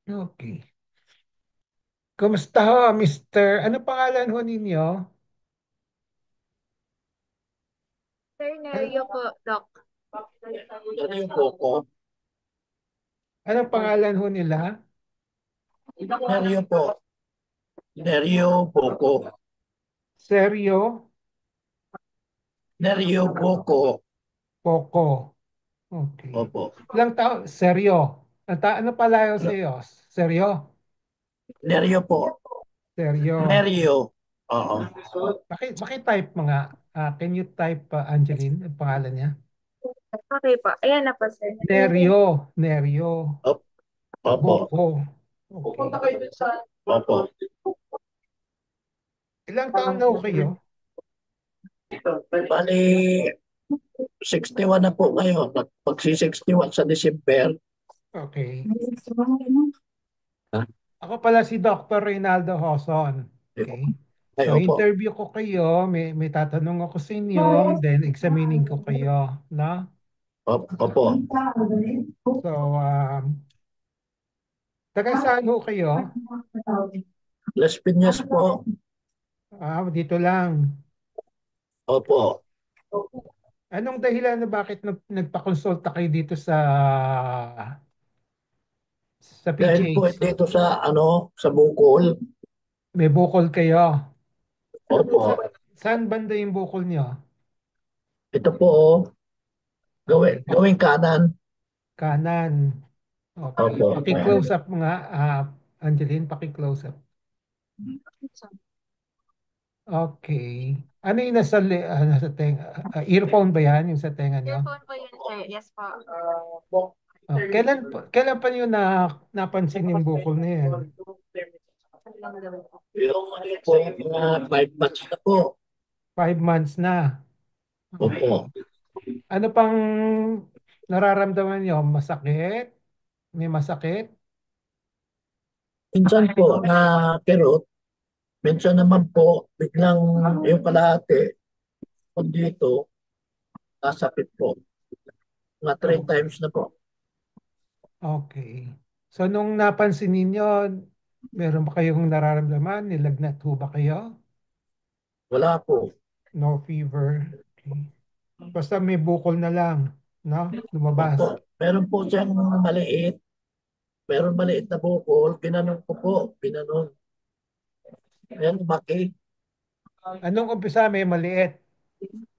Okay. Kumusta ho, Mr.? Ano pangalan ho ninyo? Sir Ano, Nerio po, Doc. Ano yung Poco? anong pangalan ho nila? Neryo po. Neryo Poco. Seryo? Neryo Poco. Poco. Okay. Opo. Ilang taon? Seryo. Ano pala yun sa'yo? Seryo? Neryo po. Seryo. Neryo. Oo. Type mga. Can you type, Angeline, ang pangalan niya? Okay po. Ayan na po, sir. Neryo. Neryo. Op- Opo. Boko. Okay. Opo. Ilang taon na ho kayo? Bali, 61 na po ngayon. Magsi-61 sa December. Okay. Ako pala si Dr. Reynaldo Hoson. Okay. Ay, So, opo. interview ko kayo. May tatanong ako sa inyo. Then, examining ko kayo. No? Opo. So, taga saan ho kayo? Las Piñas po. Dito lang. Opo. Anong dahilan na bakit nagpa-consulta kayo dito sa Dahil po PGH? dito sa sa Bukol. May bukol kayo. Opo. Saan banda yung bukol nyo? Ito po, Okay. gawing kanan. Kanan. Okay. Opo. Paki-close up mga, Angeline, paki-close up. Okay. Ano yung nasa tenga? Earphone ba yan, yung sa tenga nyo? Earphone po yun, sir. Yes po. Kailan pa nyo napansin yung bukol na yan? Yung po, mga 5 months na po. 5 months na. Okay. Opo. Ano pang nararamdaman nyo? Masakit? May masakit? Minsan po na kirot, minsan naman po biglang yung kalahati kung dito, nasapit po. Mga three Oh, times na po. okay. So, nung napansin ninyo, meron ba kayong nararamdaman? Nilagnat ho ba kayo? Wala po. No fever? Okay. Basta may bukol na lang, no? Opo. Lumabas. Meron po siyang maliit. Meron maliit na bukol. Pinanon ko po. Pinanon. Ayan, lumaki. Anong umpisa may maliit,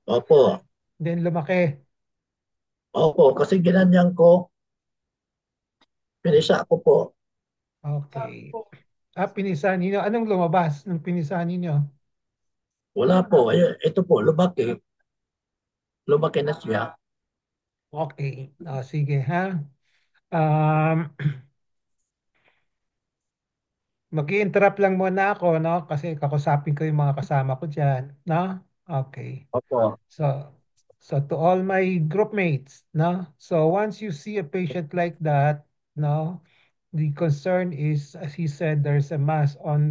Opo. then lumaki. Opo. Kasi ginanyan ko. Pinisa ko po. Okay. Pinisahan ninyo. Anong lumabas nung pinisahan ninyo? Wala po. Ay, ito po, lumaki. Lumaki na siya. Okay. Sige ha. Um, Mag-i-interrupt lang muna ako, no? Kasi kakusapin ko yung mga kasama ko dyan, no? Okay. Opo. So, so to all my group mates, no? So once you see a patient like that, no, the concern is, as he said, there's a mass on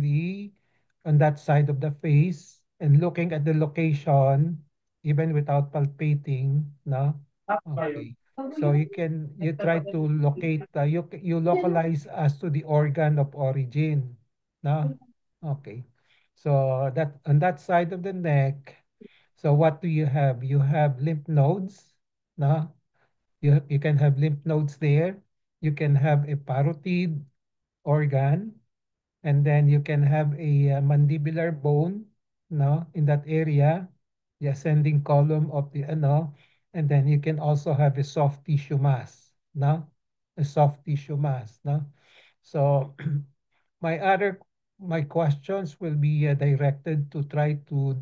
that side of the face, and looking at the location, even without palpating, no? Okay. So you try to locate, you localize as to the organ of origin, no? Okay. So that on that side of the neck, so what do you have? You have lymph nodes, no? You can have lymph nodes there. You can have a parotid organ, and then you can have a mandibular bone, no, in that area, the ascending column of the and then you can also have a soft tissue mass, no, a soft tissue mass, no. So my other my questions will be directed to try to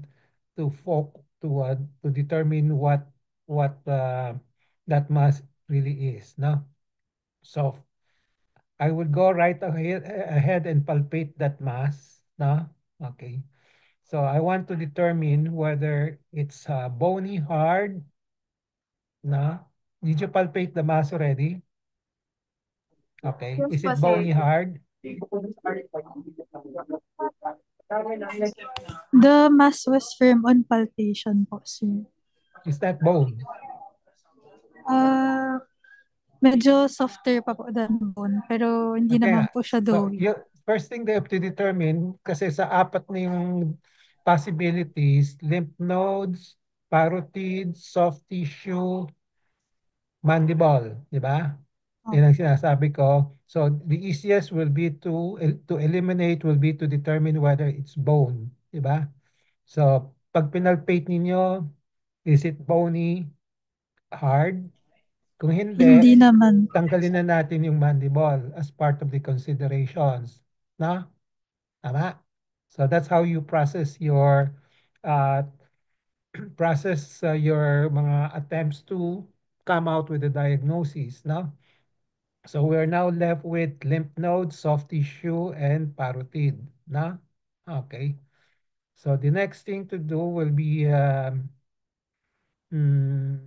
determine what that mass really is, no. So I will go right ahead and palpate that mass, no? Okay. So I want to determine whether it's bony, hard, no? Did you palpate the mass already? Okay. Yes Is po, it sir. bony, hard? The mass was firm on palpation po, sir. Is that bone? Uh, Medyo softer pa po than bone, pero hindi Okay naman nga. po siya So, doughy. first thing they have to determine, kasi sa apat na yung possibilities, lymph nodes, parotid, soft tissue, mandible, di ba? Yan ang Opo. sinasabi ko. So, the easiest will be to eliminate will be to determine whether it's bone, di ba? So, pag pinalpate ninyo, is it bony, hard? Kung hindi, Hindi naman. tanggalin na natin yung mandible as part of the considerations. No? Tama? So that's how you process your uh, your mga attempts to come out with a diagnosis. No? So we're now left with lymph nodes, soft tissue, and parotid. No? Okay. So the next thing to do will be mm,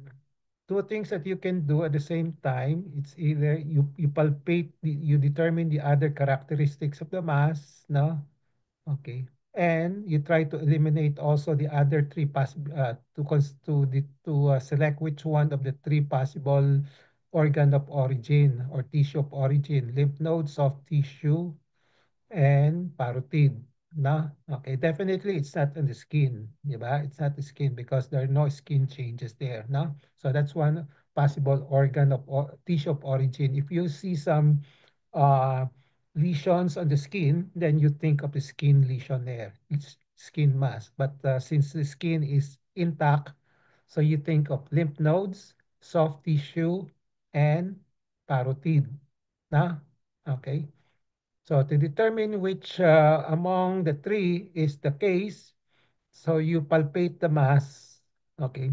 two things that you can do at the same time. It's either you palpate, you determine the other characteristics of the mass, no? Okay. And you try to eliminate also the other three possible to select which one of the three possible organ of origin or tissue of origin, lymph nodes, soft tissue, and parotid. No? Okay, definitely it's not on the skin, di ba? It's not the skin because there are no skin changes there, no? So that's one possible organ of tissue of origin. If you see some uh, lesions on the skin, then you think of the skin lesion there. It's skin mass. But since the skin is intact, so you think of lymph nodes, soft tissue, and parotid. Na? Okay. So to determine which among the three is the case, so you palpate the mass. Okay.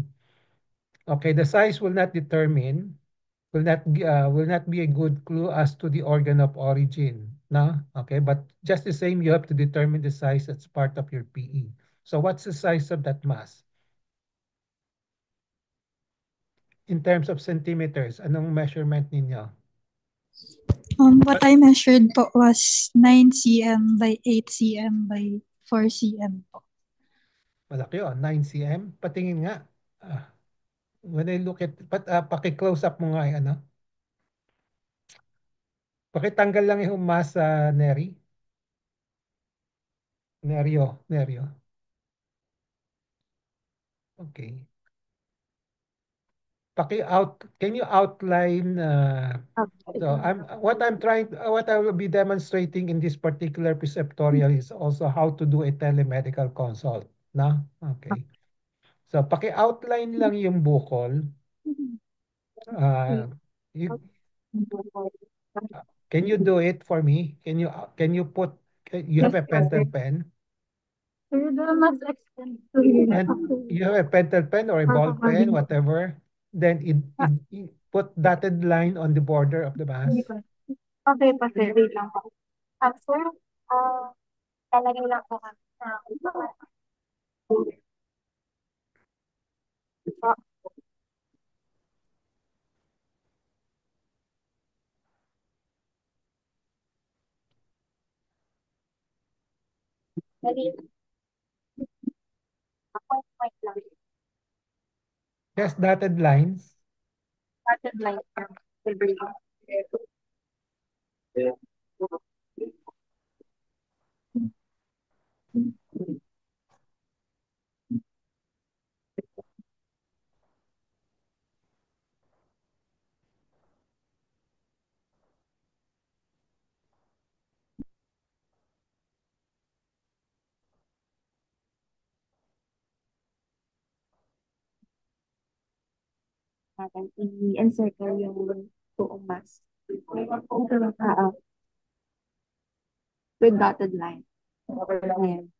Okay, the size will not determine, will not be a good clue as to the organ of origin. No? Okay, but just the same, you have to determine the size that's part of your PE. So what's the size of that mass? In terms of centimeters, anong measurement ninyo? What I measured po was 9 cm by 8 cm by 4 cm po. Malaki yun, 9 cm. Patingin nga. Ah, when I look at, paki-close up mo nga yung ano. Pakitanggal lang yung mass sa Neri. Nerio. Okay. Can you outline so what I will be demonstrating in this particular preceptorial is also how to do a telemedical consult, no? Okay. So paki-outline lang yung bukol. Uh, you, can you do it for me? Can you put you have Yes, a pentel pen? Pero doon mas extend to here. And you have a pentel pen or a ball pen, whatever. Then it put dotted line on the border of the mass. Okay pa, sir. Wait lang po. Sir, talagay lang po kami sa Mali. Point lang. Just dotted lines. Dotted line, sir. Silver lang. Natin i-encircle yung buong mass. Ito lang, with dotted line. Ayan.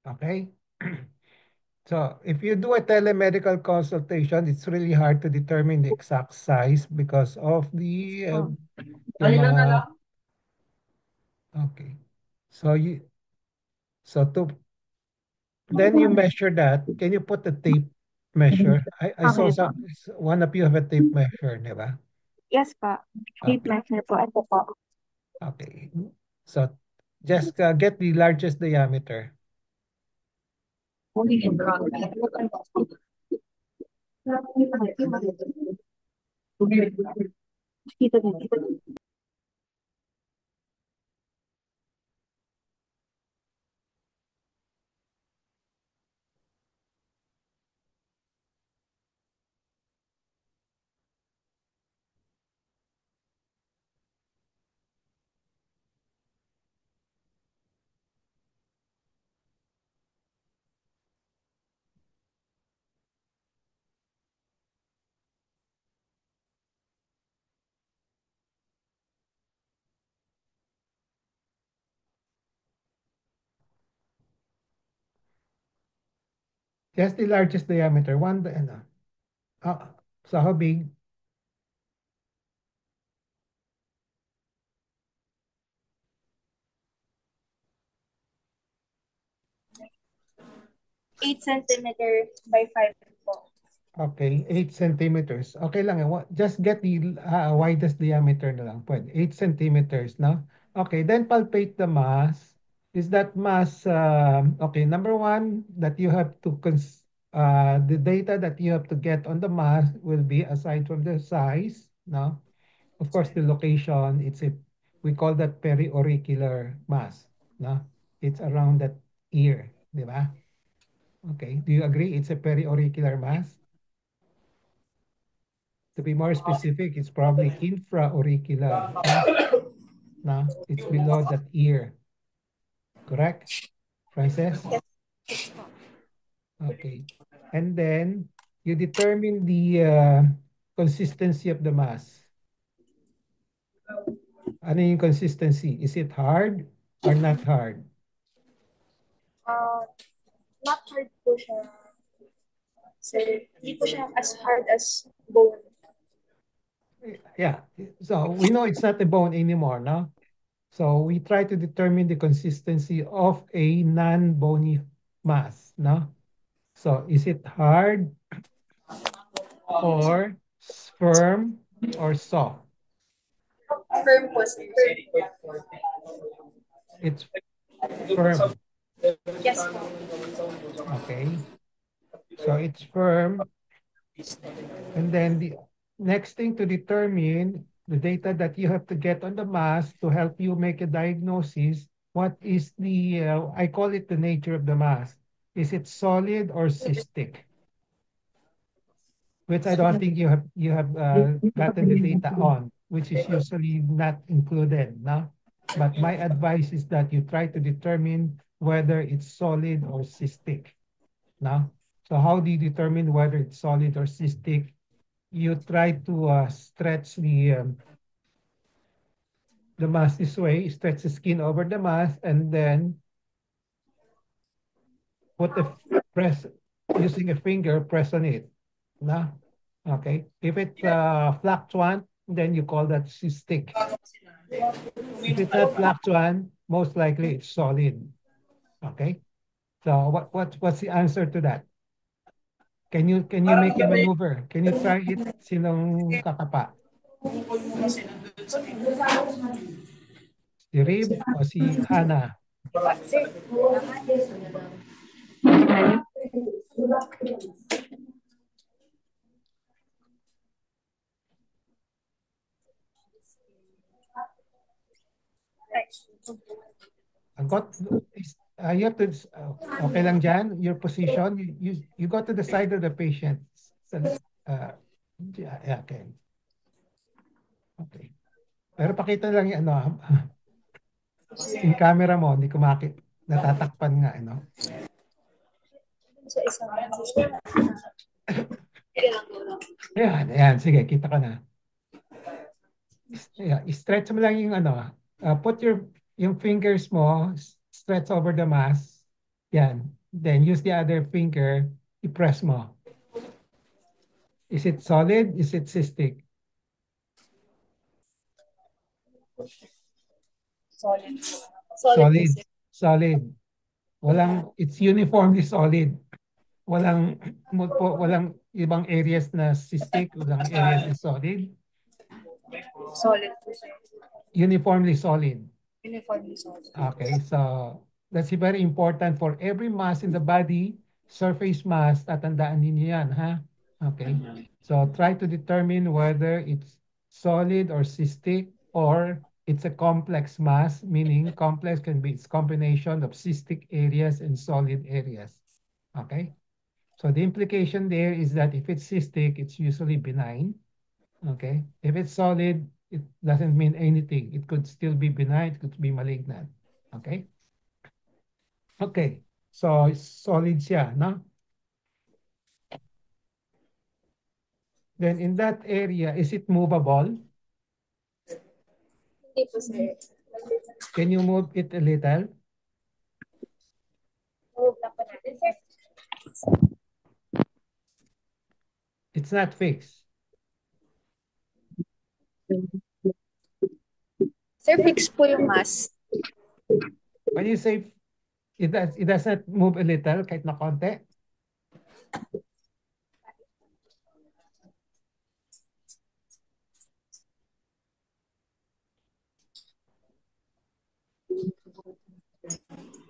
Okay? So if you do a telemedical consultation, it's really hard to determine the exact size because of the yung mga okay. So to then you measure that. Can you put the tape measure? I saw Okay po. one of you have a tape measure, di ba? Yes po. Tape Okay. measure po. Ito po. Okay. So just get the largest diameter. Dito din. Dito din. Just the largest diameter. Ano. Uh, so how big? 8 centimeter by 5 po. Okay, 8 centimeters. Okay lang. Just get the widest diameter na lang. Pwede. 8 centimeters, no? Okay, then palpate the mass. Is that mass, okay, number one, that you have to, the data that you have to get on the mass will be, aside from the size, no? Of course, the location, we call that periauricular mass, no? It's around that ear, di ba? Okay, do you agree it's a periauricular mass? To be more specific, it's probably infraauricular, no? No, it's below that ear. Correct, Frances? Okay. And then you determine the consistency of the mass. Ano yung consistency? Is it hard or not hard? Not hard po siya. Sir, hindi po siya as hard as bone. Yeah. So we know it's not a bone anymore, no? So we try to determine the consistency of a non-bony mass, no? So is it hard or firm or soft? Firm po, sir. It's firm. Yes po. Okay. So it's firm. And then the next thing to determine the data that you have to get on the mass to help you make a diagnosis, what is I call it the nature of the mass. Is it solid or cystic? Which I don't think you have gotten the data on, which is usually not included, no? But my advice is that you try to determine whether it's solid or cystic, no? So how do you determine whether it's solid or cystic? You try to stretch the mass this way, stretch the skin over the mass, and then put a press using a finger, press on it, no? Okay. If it's fluctuant, then you call that cystic. If it's not fluctuant, most likely it's solid. Okay. So what's the answer to that? Can you make a maneuver? Can you try it? Sinong kakapa? Si Rib o si Hana? Got you have to okay lang dyan, your position, you go to the side of the patient. Yeah, okay. Okay. Pero pakita lang yung ano, yung camera mo, hindi ko natatakpan nga, ano. Sa isang Ayan, sige, kita ka na. Yeah, stretch mo lang yung ano, put yung fingers mo, stretch over the mass. Yan. Then use the other finger, i-press mo. Is it solid? Is it cystic? Solid. Solid. Solid. It's uniformly solid. Walang ibang areas na cystic, walang areas is solid. Solid po, sir. Uniformly solid. Uniformly solid. Okay, so that's very important for every mass in the body, surface mass, tatandaan ninyo yan, ha? Okay, so try to determine whether it's solid or cystic or it's a complex mass, meaning complex can be its combination of cystic areas and solid areas. Okay, so the implication there is that if it's cystic, it's usually benign. Okay, if it's solid, it doesn't mean anything. It could still be benign, it could be malignant. Okay? Okay. So, solid siya, no? Then in that area, is it movable? Hindi po, sir. Can you move it a little? Move na po natin, sir. It's not fixed. Sir, fix po yung mask. When you say it does not move a little, kahit na konti,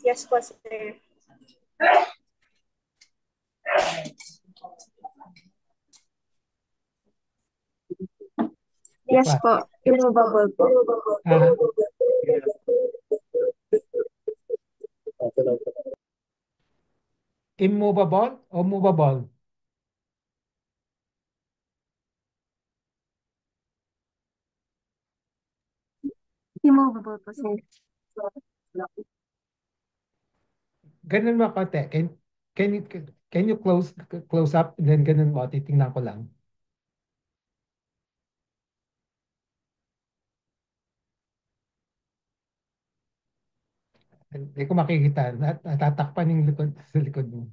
Yes po, sir. Yes What? po. Removable po. ah, immovable o movable? Removable po, sir. Ganun mo konti. Can you, can you close up, then ganun mo, titingnan ko lang. Hindi ko makikita. Natatakpan yung likod sa likod mo.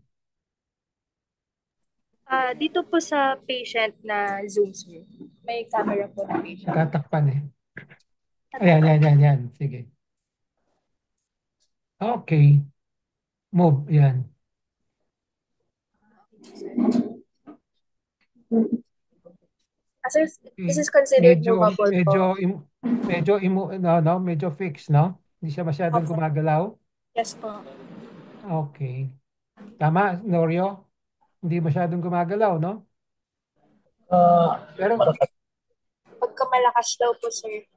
Dito po sa patient na Zoom, sir. May camera po na patient. Natatakpan eh. Ayan. Sige. Okay. Move. Yan. Sir, this is considered movable po. Medyo fixed, no? Hindi siya masyadong Opo. gumagalaw. Yes po. Okay. Tama, Norio? Hindi masyadong gumagalaw, no? Pero Pagka malakas daw po, sir.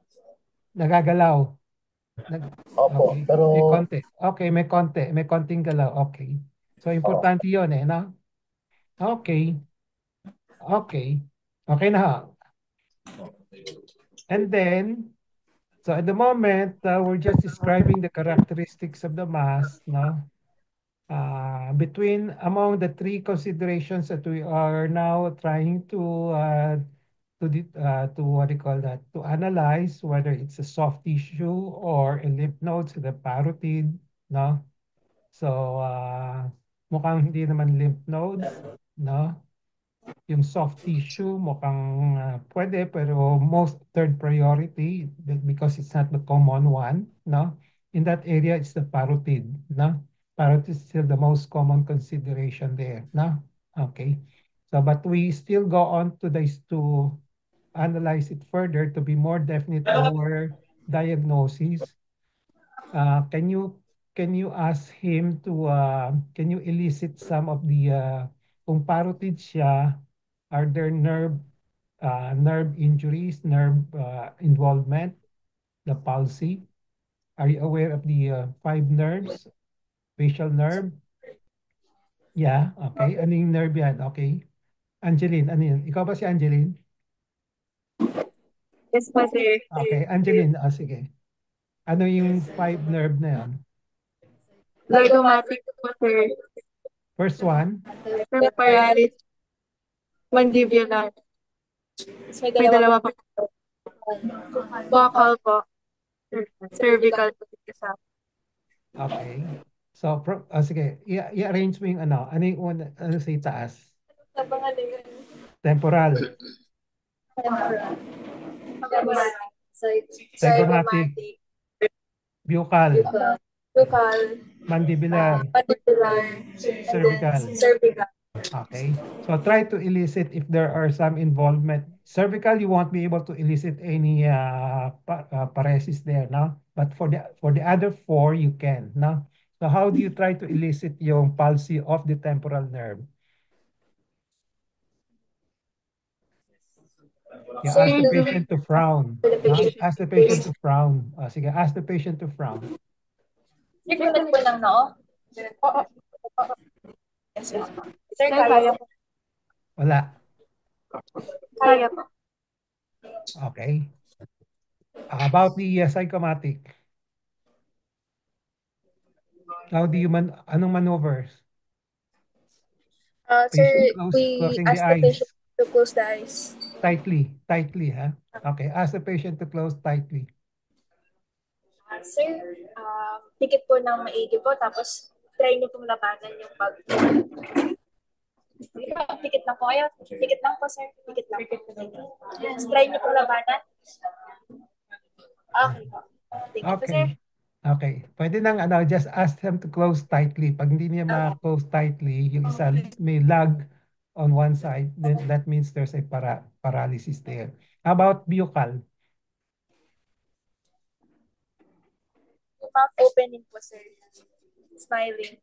nagagalaw. Opo, Okay. pero May konti. Okay, may konti. May konting galaw. Okay. So, importante yun eh, no? Okay. Okay. Okay na ha. And then, so at the moment, we're just describing the characteristics of the mass, no? Among the three considerations that we are now trying to what do you call that? To analyze whether it's a soft tissue or a lymph nodes, the parotid, no? So, mukhang hindi naman lymph nodes, no? Yung soft tissue mukhang pwede pero most third priority because it's not the common one, no? In that area, it's the parotid, no? Parotid is still the most common consideration there, no? Okay. So, but we still go on to this to analyze it further to be more definite our diagnosis. Can you ask him to can you elicit some of the kung parotid siya, are there nerve injuries, nerve involvement, the palsy? Are you aware of the five nerves? Facial nerve? Yeah, okay. Ano yung nerve yan? Okay. Angeline, ano yun? Ikaw ba si Angeline? Yes po, sir. Okay, Angeline, sige. Ano yung five nerve na yan? Zygomatic po, sir. First one? Temporalis. Mandibular. May dalawa pa po. Vocal po. Cervical po. Okay. So, sige, i-arrange mo yung ano yung ano sa itaas? Abangan na yun. Temporal, Temporal. Temporal. zygomatic, Zygomatic. buccal, Buccal. mandibular, Mandibular. cervical. Cervical. Okay. So try to elicit if there are some involvement. Cervical, you won't be able to elicit any paresis there, no? But for the other four, you can, no? So how do you try to elicit yung palsy of the temporal nerve? You ask the patient to frown. No? Ask the patient to frown. Sige, ask the patient to frown. Sir, po lang, no? Oo. Yes, sir. Sir, kaya po. Wala. Kaya po. Okay. About the psychomatic. How do you anong maneuvers? Sir, Closing the ask the eyes. patient to close the eyes. Tightly, huh? Okay, ask the patient to close tightly. Sir, tikit po ng maigi po, tapos try niyo pong labanan yung pag... Tikit lang po kayo. Tikit lang po, sir. Tikit lang po. Yes, try niyo pong labanan. Okay po. Thank you po, sir. Okay. Pwede nang just ask them to close tightly. Pag hindi niya ma-close tightly, yung isa may lag on one side, then that means there's a paralysis there. How about buccal? Mouth opening po, sir. Smiling.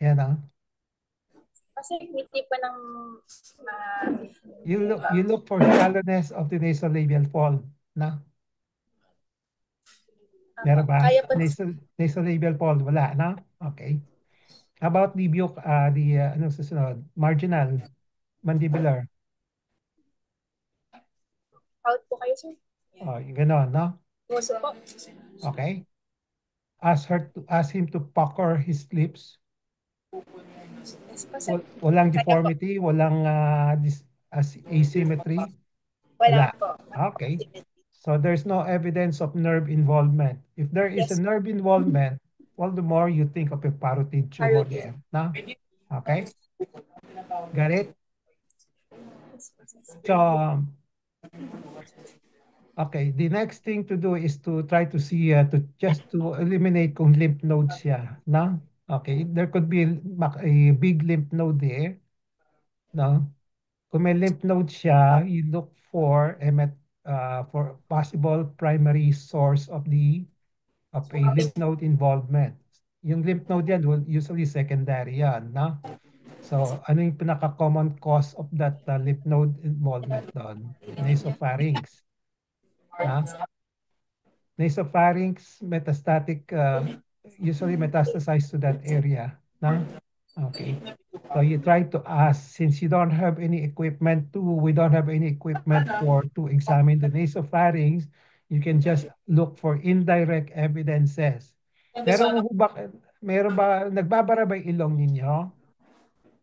Yan. Kasi ngiti po ng... You look for shallowness of the nasolabial fold, na? Meron ba? Kaya po. Nasolabial fold, wala, na? Okay. How about the ano susunod? Marginal, mandibular. Out po kayo, sir. Yung ganon, no? Puso po. Okay. Ask him to pucker his lips. Yes po, sir. Walang deformity, walang asymmetry. Wala po. Okay. So there's no evidence of nerve involvement. If there is a nerve involvement, all the more you think of a parotid tumor there. No? Okay? Got it? So, okay, the next thing to do is to try to see, to eliminate kung lymph nodes siya. No? Okay, there could be a big lymph node there. No? Kung may lymph node siya, you look for for possible primary source of a lymph node involvement. Yung lymph node yan, usually secondary yan, no? So, ano yung pinaka-common cause of that lymph node involvement doon? Nasopharynx. Nasopharynx, metastatic, usually metastasize to that area, no? Okay. So you try to ask, since we don't have any equipment to examine the nasopharynx, you can just look for indirect evidences. Meron ba, nagbabara ba yung ilong ninyo?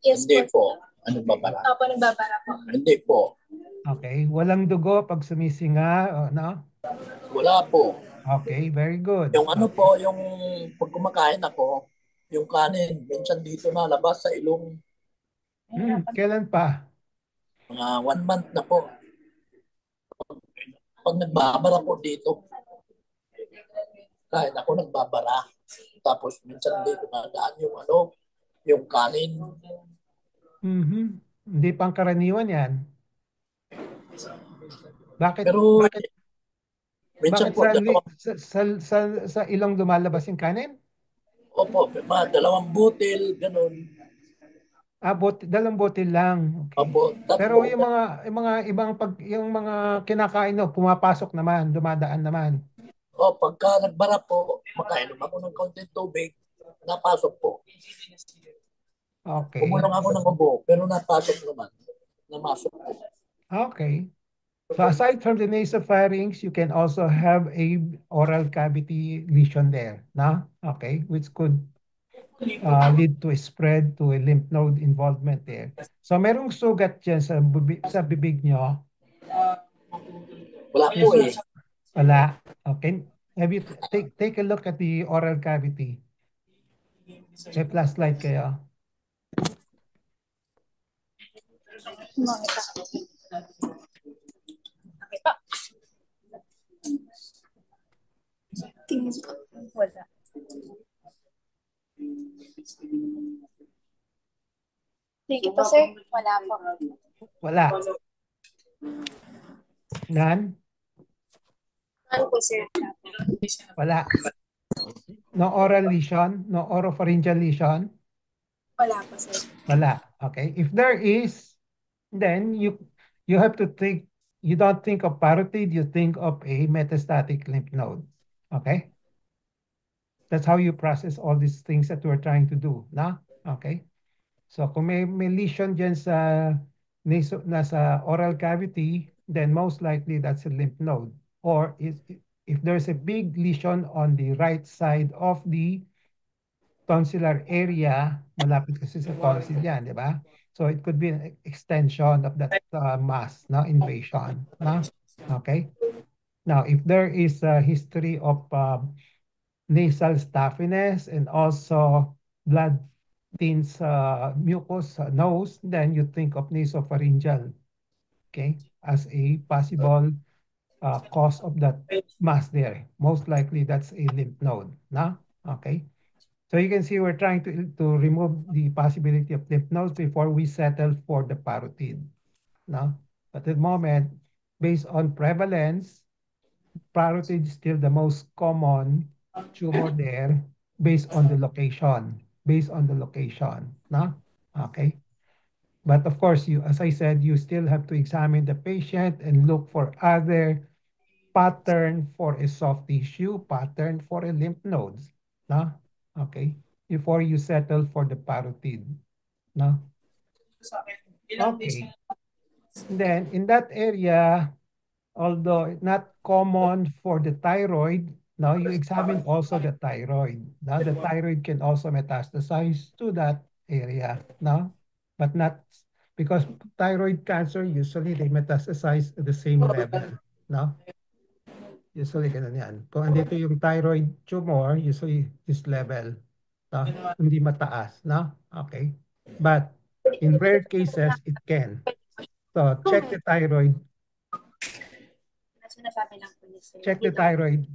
Yes, Hindi po. Ano babara? Opo, nagbabara po. Hindi po. Okay. Walang dugo pag sumisinga, no? Wala po. Okay, very good. Yung ano po, yung pag kumakain ako, yung kanin, minsan dito na labas sa ilong. Kailan pa? Mga 1 month na po. Pag nagbabara po dito, kahit ako nagbabara. Tapos minsan dito nadaan yung kanin. Hindi pang karaniwan yan. Bakit? Pero minsan Bakit sa ilong lumalabas yung kanin? Opo, mga 2 butil, ganun. Dalawang bote lang. Okay. Opo, Pero yung mga kinakain no, pumapasok naman, dumadaan naman. Pagka nagbara po, makainom ako ng kaunting tubig, napasok po. Okay. Umulong ako ng ubo, pero napasok naman. Namasok po. Okay. So aside from the nasopharynx, you can also have a oral cavity lesion there, no? Okay, which could lead to a spread to a lymph node involvement there. So merong sugat dyan sa bibig nyo? Wala po eh. Wala. Okay. Have you take a look at the oral cavity? May flashlight kayo. Okay pa. Tingin ko. Wala. Thank you po, sir. Wala po. Wala. None? Ano po, sir? Wala. No oral lesion? No oropharyngeal lesion? Wala po, sir. Wala. Okay. If there is, then you have to think, you don't think of parotid, you think of a metastatic lymph node. Okay? That's how you process all these things that we're trying to do. Na? Okay? So kung may lesion dyan sa nasa oral cavity, then most likely that's a lymph node. Or if there's a big lesion on the right side of the tonsillar area, malapit kasi sa tonsil yan, di ba? So it could be an extension of that mass, no? Invasion. No? Okay? Now, if there is a history of nasal stuffiness and also blood thin's mucus nose, then you think of nasopharyngeal, okay, as a possible cause of that mass there. Most likely that's a lymph node, no? Okay. So you can see we're trying to remove the possibility of lymph nodes before we settle for the parotid, no? At the moment, based on prevalence, parotid is still the most common tumor there based on the location, no? Okay. But of course, as I said, you still have to examine the patient and look for other pattern for a soft tissue, pattern for a lymph nodes, no? Okay. Before you settle for the parotid, no? Okay. Then in that area, although not common for the thyroid, now you examine also the thyroid. Now the thyroid can also metastasize to that area, no? But not because thyroid cancer usually they metastasize at the same level, no? Usually ganun yan. Kung andito yung thyroid tumor, usually this level, no? Hindi mataas, no? Okay. But in rare cases, it can. So check the thyroid. Sinasabi lang po ni sir. Check the thyroid.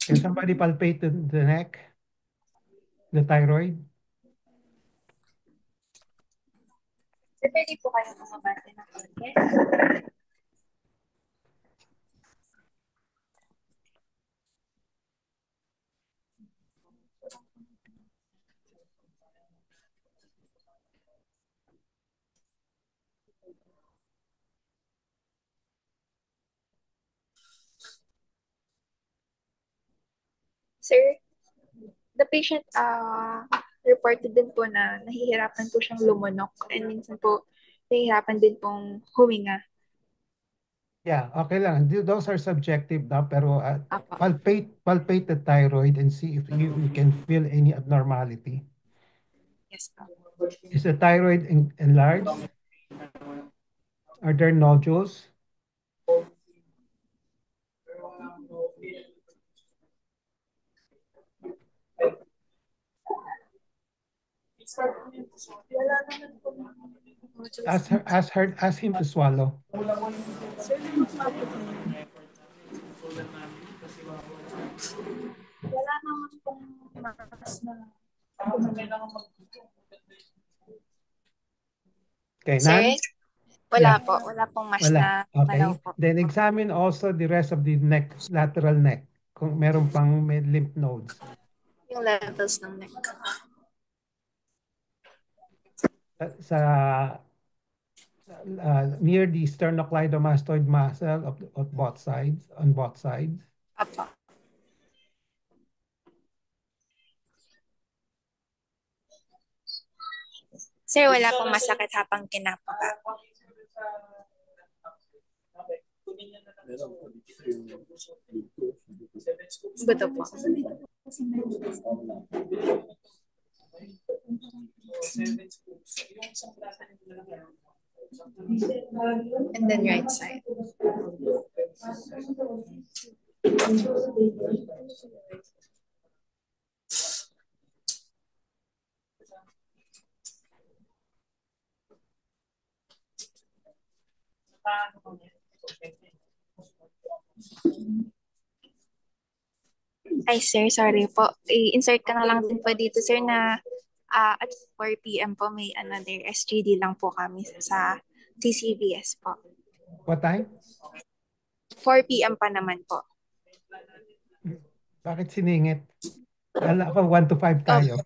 Can somebody palpate the neck? The thyroid? Sir, pwede po kayo mamabate ng konti. Sir, the patient reported din po na nahihirapan po siyang lumunok and minsan po nahihirapan din pong huminga. Yeah, okay lang. Those are subjective na, pero Apo. palpate the thyroid and see if you can feel any abnormality. Yes po. Is the thyroid enlarged? Are there nodules? Wala naman po. Ask him to swallow. Sir, wala naman pong mas na. Okay, Sir, none? wala Yeah. po. Wala pong mas Wala. na Okay. malaw po. Then examine also the rest of the neck, lateral neck, kung meron pang may lymph nodes. Yung levels ng neck. Near the sternocleidomastoid muscle of both sides, on both sides. Apo. Sir, wala pong masakit habang kinapaka. Buto po. And then right side. Ay, sir, sorry po. I-insert ka na lang din po dito, sir, na at 4 p.m. po may another SGD lang po kami sa TCVS po. What time? 4 p.m. pa naman po. Bakit siningit? Kala ko 1 to 5 tayo.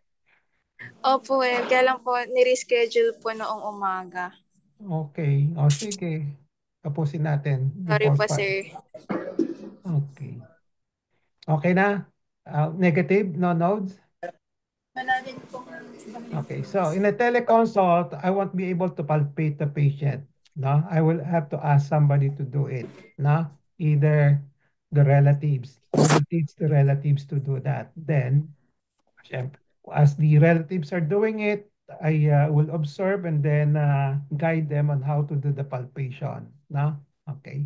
Opo, kaya lang po, nireschedule po noong umaga. Okay. O sige. Tapusin natin Sorry before po, 5. sir. Okay. Okay na? Negative? No nodes? Okay. So in a teleconsult, I won't be able to palpate the patient. No? I will have to ask somebody to do it. No? Either the relatives. We will teach the relatives to do that. Then, syempre, as the relatives are doing it, I will observe and then guide them on how to do the palpation. No? Okay.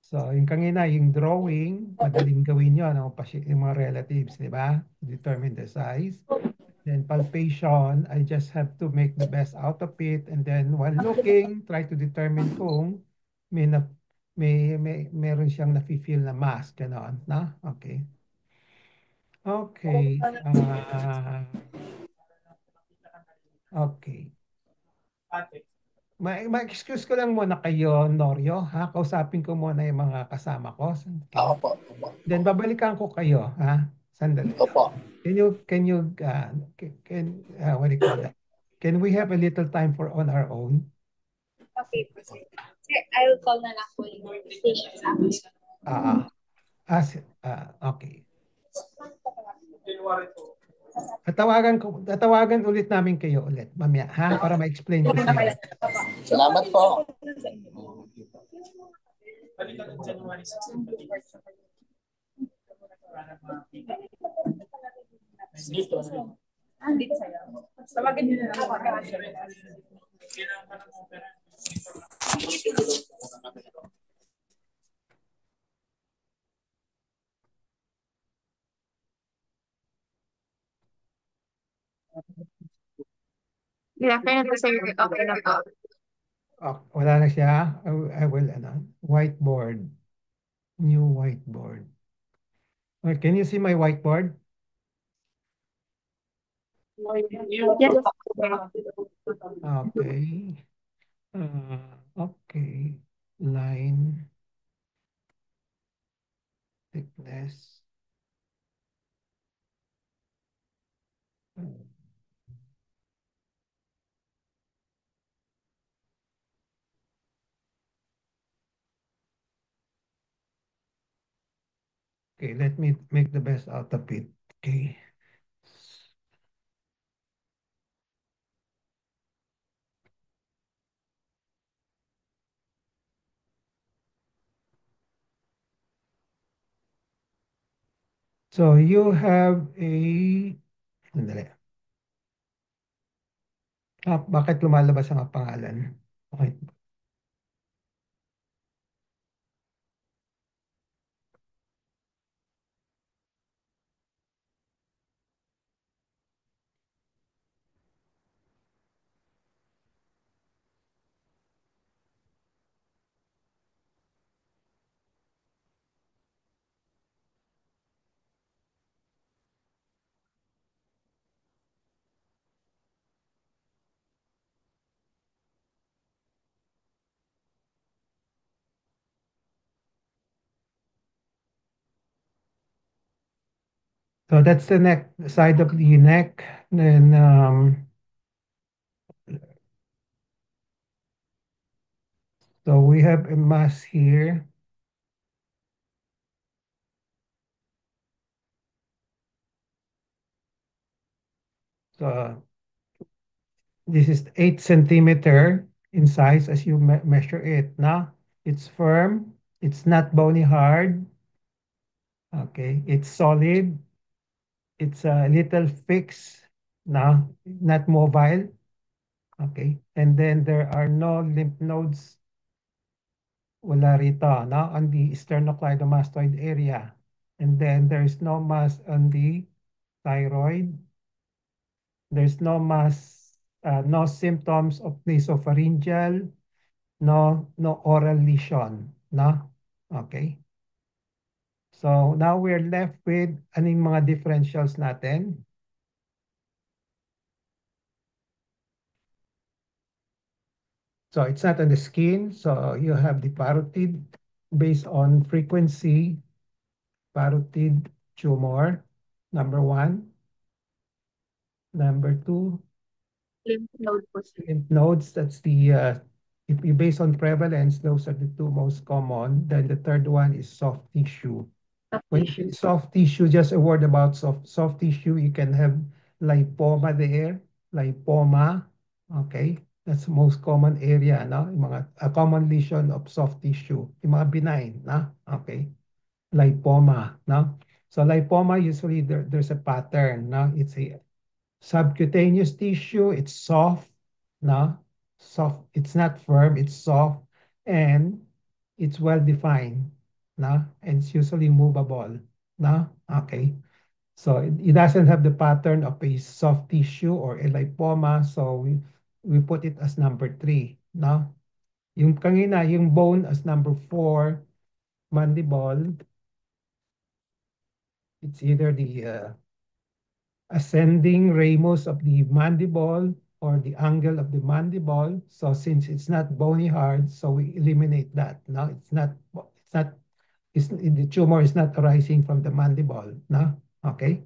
So, yung kanina, yung drawing, madaling gawin yun, yung mga relatives, di ba? Determine the size. Then palpation, I just have to make the best out of it. And then while looking, try to determine kung may, na, meron siyang nafe-feel na mass, gano'n, na? Okay. Okay. Okay. Ma-excuse ko lang muna kayo, Norio, ha? Kausapin ko muna yung mga kasama ko. Okay. Opo. Opo. Then babalikan ko kayo, ha? Sandali lang. Opo. What do you call that? Can we have a little time for on our own? Okay po, sir. Sir, I will call na lang po yung patient sa akin. Okay. Tatawagan ulit namin kayo ulit, mamaya, ha? Para ma-explain ko sa inyo. Salamat po. Dito. Dito sa'yo. Tawagin niyo na lang. Good afternoon po, sir. Okay na po. Wala na siya. I will, whiteboard. New whiteboard. Okay, can you see my whiteboard? Yes. Okay. Okay. Line. Thickness. Okay, let me make the best out of it. Okay. So you have a... Sandali. Bakit lumalabas ang pangalan? Okay. So that's the neck side of the neck. Then so we have a mass here. So this is 8 centimeter in size as you measure it. Now it's firm. It's not bony hard. Okay, it's solid. It's a little fixed. Now, not mobile. Okay, and then there are no lymph nodes Wala rito, no? On the sternocleidomastoid area. And then there's no mass on the thyroid. There's no mass, no symptoms of nasopharyngeal, no oral lesion, no? Okay. So now we're left with anong mga differentials natin? So it's not on the skin. So you have the parotid based on frequency, parotid tumor, number one. Number two, Lymph node po, sir. lymph nodes. That's if you base on prevalence, those are the two most common. Then the third one is soft tissue. When you say soft tissue, just a word about soft tissue, you can have lipoma there, lipoma. Okay, that's the most common area, no? Yung mga, a common lesion of soft tissue, yung mga benign, no? Okay, lipoma, no? So lipoma, usually there's a pattern, no? It's a subcutaneous tissue, it's soft, no? Soft, it's not firm, it's soft, and it's well defined, no? And it's usually movable, no? Okay. So it doesn't have the pattern of a soft tissue or a lipoma, so we put it as number 3, no? Yung kanina, yung bone as number 4, mandible, it's either the ascending ramus of the mandible or the angle of the mandible. So since it's not bony hard, so we eliminate that. No, the tumor is not arising from the mandible. No, okay.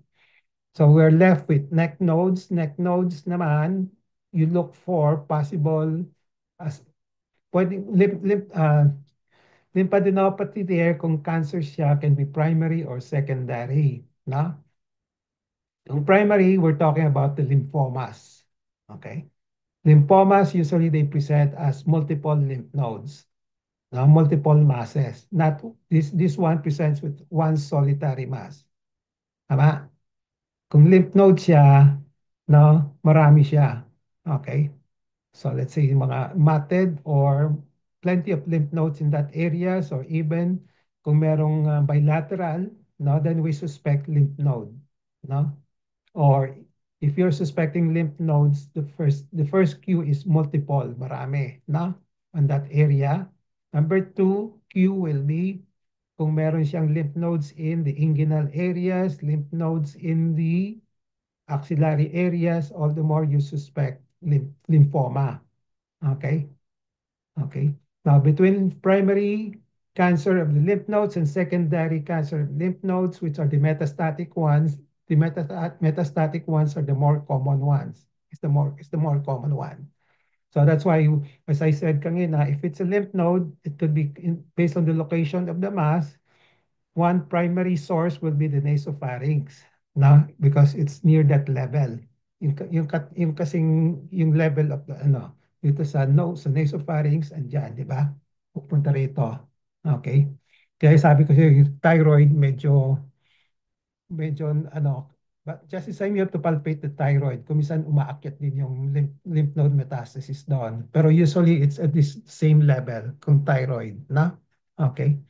So we're left with neck nodes. Neck nodes naman, you look for possible as pwedeng lymphadenopathy there kung cancer siya can be primary or secondary. No? In primary, we're talking about the lymphomas. Okay. Lymphomas, usually they present as multiple lymph nodes, no? Multiple masses. Not this one presents with one solitary mass. Tama? Kung lymph node siya, no, marami siya. Okay? So let's say mga matted or plenty of lymph nodes in that areas or even kung merong bilateral, no, then we suspect lymph node, no? Or if you're suspecting lymph nodes, the first Q is multiple, marami, na, on that area. Number 2, Q will be kung meron siyang lymph nodes in the inguinal areas, lymph nodes in the axillary areas, all the more you suspect lymphoma. Okay? Okay. Now, between primary cancer of the lymph nodes and secondary cancer of lymph nodes, which are the metastatic ones, the metastatic ones are the more common ones. It's the more common one. So that's why, as I said kanina, if it's a lymph node, it could be based on the location of the mass. One primary source will be the nasopharynx, no? Because it's near that level. Yung kasing yung level of the dito sa nose, sa nasopharynx andyan, di ba? Pupunta rito. Okay? Kaya sabi ko sa'yo, yung thyroid medyo but just the same you have to palpate the thyroid. Kung minsan umaakyat din yung lymph node metastasis doon. Pero usually it's at this same level kung thyroid, na? Okay?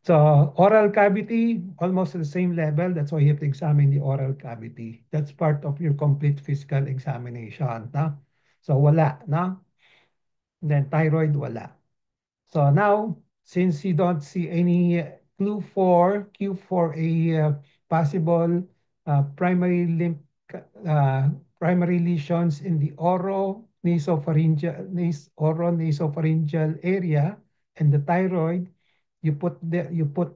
So oral cavity, almost at the same level. That's why you have to examine the oral cavity. That's part of your complete physical examination. No? So wala, no? Then thyroid, wala. So now, since you don't see any Q for a possible primary lymph, primary lesions in the oronasopharyngeal area and the thyroid, you put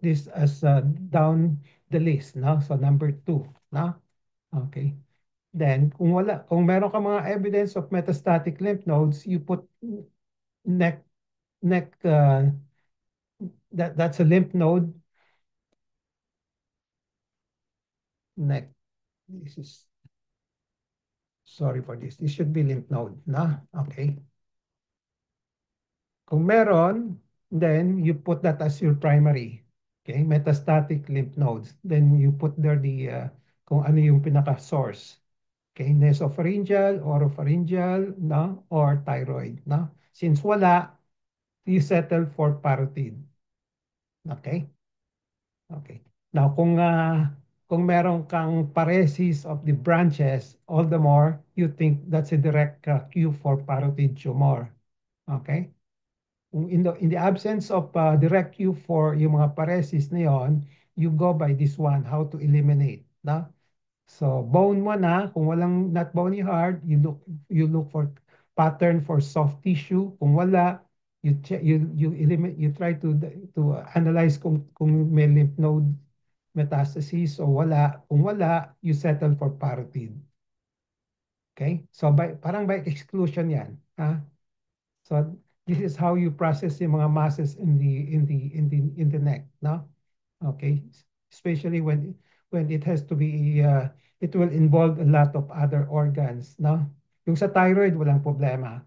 this as down the list, no? So number 2, no? Okay. Then kung meron ka mga evidence of metastatic lymph nodes, you put neck neck that's a lymph node. Neck. This is sorry for this. This should be lymph node, na? Okay. Kung meron, then you put that as your primary. Okay, metastatic lymph nodes. Then you put there the kung ano yung pinaka-source. Okay, nasopharyngeal, oropharyngeal, no? Or thyroid, no? Since wala, you settle for parotid. Okay? Okay. Now, kung meron kang paresis of the branches, all the more you think that's a direct cue for parotid tumor. Okay? In the absence of direct cue for yung mga paresis na yon, you go by this one, how to eliminate. Na? So, bone mo na, kung walang not bony hard, you look for pattern for soft tissue. Kung wala, you eliminate, you try to analyze kung may lymph node metastasis o wala. Kung wala, you settle for parotid. Okay? So, parang by exclusion yan. Ha? So, this is how you process yung mga masses in the neck, no? Okay? Especially when it has to be it will involve a lot of other organs, no? Yung sa thyroid, walang problema.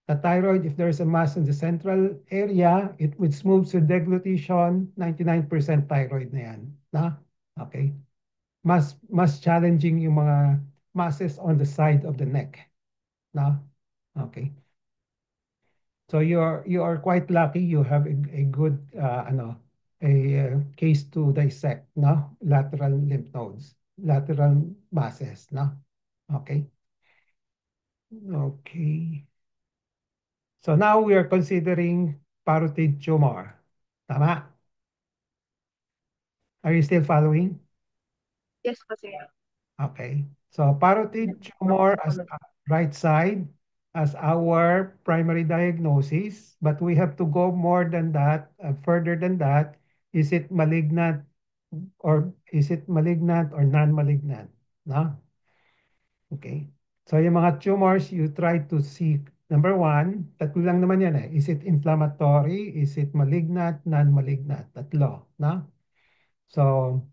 The thyroid, if there's a mass in the central area, which moves to deglutition, 99% thyroid na yan, no? Okay? Mas challenging yung mga masses on the side of the neck, no? Okay. So you are quite lucky you have a good case to dissect, no? Lateral lymph nodes, lateral masses, no? Okay. Okay. So now we are considering parotid tumor. Tama? Are you still following? Yes po, sir. Okay. So parotid tumor as right side as our primary diagnosis, but we have to go more than that, further than that. Is it malignant or non-malignant? No? Okay. So yung mga tumors, you try to see, number one, tatlo lang naman yan eh. Is it inflammatory? Is it malignant? Non-malignant? Tatlo. No? So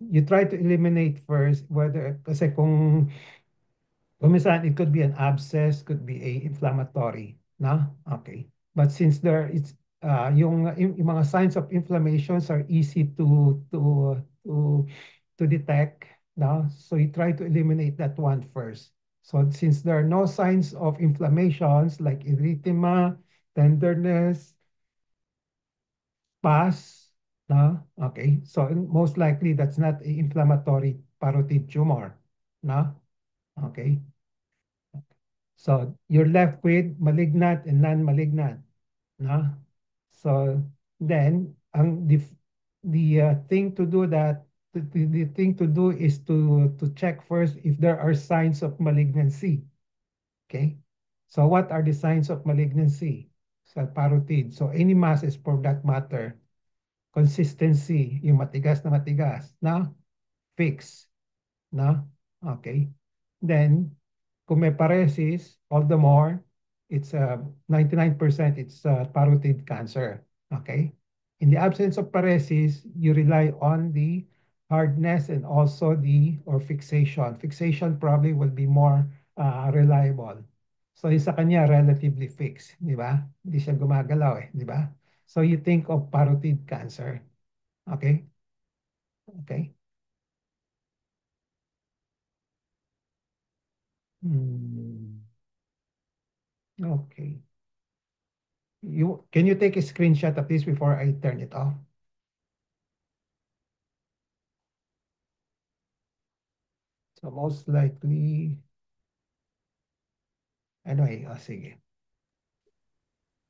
you try to eliminate first whether, kasi kung minsan it could be an abscess, could be a inflammatory, no? Okay. But since there is yung mga signs of inflammations are easy to to detect, no? So you try to eliminate that one first. So since there are no signs of inflammations like erythema, tenderness, pus, no? Okay. So most likely that's not a inflammatory parotid tumor, no? Okay. So you're left with malignant and non-malignant, no? So then the thing to do the thing to do is to check first if there are signs of malignancy. Okay? So what are the signs of malignancy? Sa parotid. So any masses for that matter, consistency, yung matigas na matigas, na fix, na okay. Then kung may paresis, all the more, it's 99% it's parotid cancer. Okay? In the absence of paresis, you rely on the hardness and also or fixation. Fixation probably will be more reliable. So yung sa kanya, relatively fixed, di ba? Hindi siya gumagalaw di ba? So you think of parotid cancer. Okay? Okay? Hmm. Okay. Can you take a screenshot of this before I turn it off? So most likely, anyway, sige.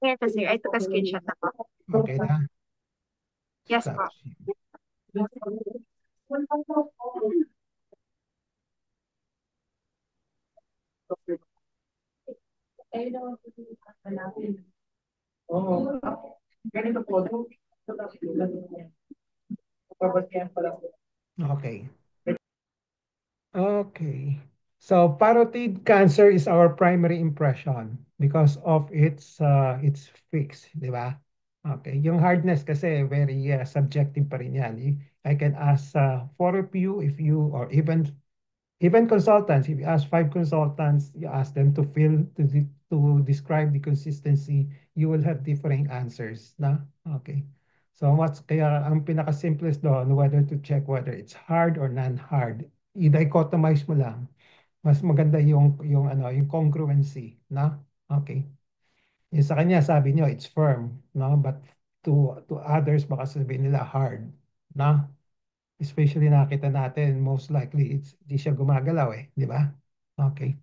Yes po, sir. I took a screenshot na po. Okay na? Yes Stop. po. Oo. Ganito po. Okay. Okay. So parotid cancer is our primary impression because of its fix, di ba? Okay. Yung hardness kasi very subjective pa rin yan. I can ask four of you if you or even consultants, if you ask 5 consultants, you ask them to describe the consistency, you will have differing answers, na? Okay. So kaya ang pinaka-simplest doon, whether to check whether it's hard or non-hard, i-dichotomize mo lang. Mas maganda yung congruency, na? Okay. Yung sa kanya, sabi niyo, it's firm, no? But to others, baka sabihin nila hard, no? Especially nakita natin, most likely, di siya gumagalaw eh, di ba? Okay.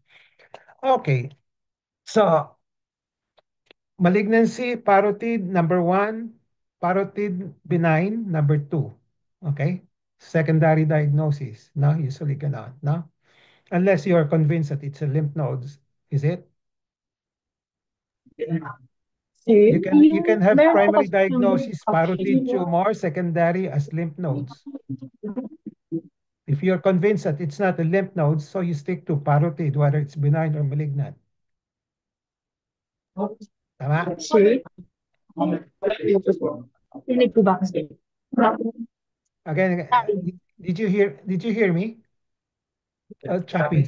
Okay. So, malignancy, parotid, number one. Parotid benign, number two. Okay? Secondary diagnosis, no? Usually ganon, no? Unless you are convinced that it's a lymph nodes, is it? Sir, You can have meron po primary kasi diagnosis, parotid actually, tumor, secondary as lymph nodes. If you're convinced that it's not a lymph nodes, so you stick to parotid, whether it's benign or malignant. Tama? sir, hindi po ba kasi? Again, did you hear me? Chappy.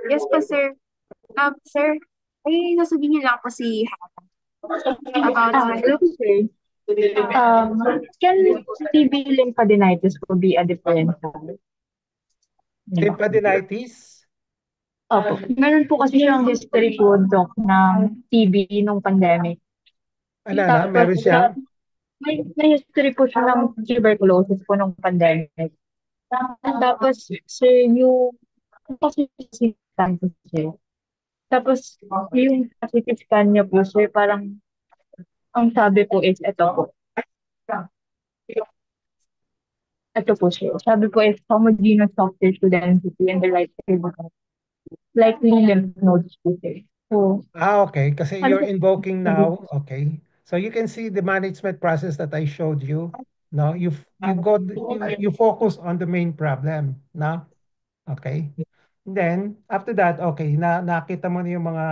Yes po, sir. Sir, ay sasabihin niyo lang po si about Hello, sir. Can TB lymphadenitis po be a differential? Lymphadenitis? Opo. Meron po kasi siyang history po, Doc, ng TB nung pandemic. Ano, meron siyang? May history po siya ng tuberculosis po nung pandemic. Tapos, sir, yung kasi scan po siya. Tapos, yung CT scan niya po, sir, parang ang sabi po is, ito po. Ito po, sir. Sabi po is homogeneous soft tissue density in the right table. Likely lymph nodes po, sir. So, Okay, kasi you're invoking now. Okay. So you can see the management process that I showed you. No, you focus on the main problem, no? Okay. Then, after that, okay, nakita mo na yung mga,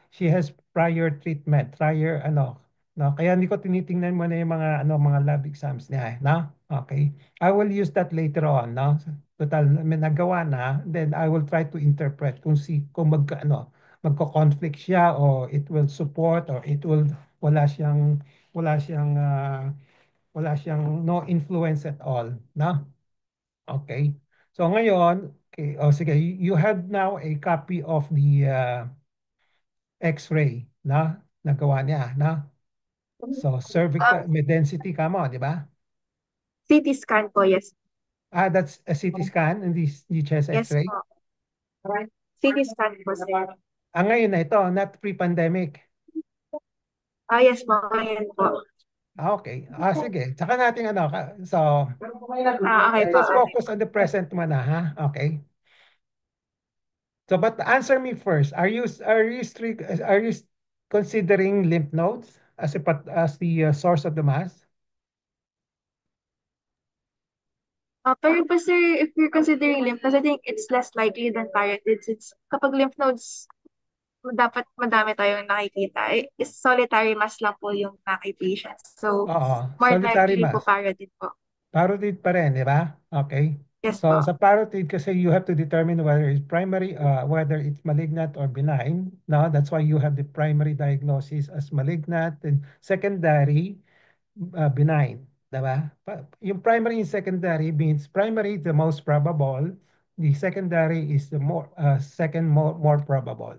she has prior treatment, prior ano, no? Kaya hindi ko tinitingnan mo na yung mga, ano, mga lab exams niya, no? Okay. I will use that later on, no? Total, may nagawa na, then I will try to interpret kung magko-conflict siya or it will support or it will, wala siyang, wala siyang, wala siyang no influence at all, no? Okay. So ngayon, okay, sige, you have now a copy of the X-ray na nagawa niya, na? So cervical, may density ka mo, di ba? CT scan po, yes. That's a CT scan and the chest Yes X-ray. po. CT scan po, sir. Ngayon na ito, not pre-pandemic. Yes po, ayan po. Okay. Sige. Tsaka natin so Okay po. let's focus on the present muna, ha? Okay. So, but answer me first. Are you considering lymph nodes as the source of the mass? Pero po, sir, if you're considering lymph nodes, I think it's less likely than parotids. It's kapag lymph nodes, dapat madami tayong nakikita. Is solitary mass lang po yung naki-patients. So, Oo, more solitary likely po mass. parotid po. Parotid pa rin, di ba? Okay. Yes So po. sa parotid kasi you have to determine whether it's malignant or benign. No, that's why you have the primary diagnosis as malignant and secondary benign, diba? Yung primary and secondary means primary the most probable, the secondary is the second more probable.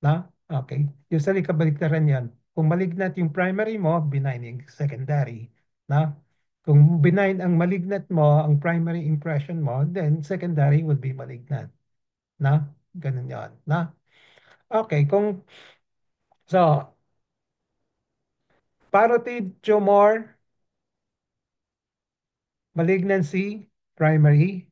Na? Okay. Usually kabaliktaran yan. Kung malignant yung primary mo, benign yung secondary. Na? Kung benign ang malignant mo, ang primary impression mo, then secondary will be malignant. Na? Ganun yan. Na? Okay, so, parotid tumor, malignancy, primary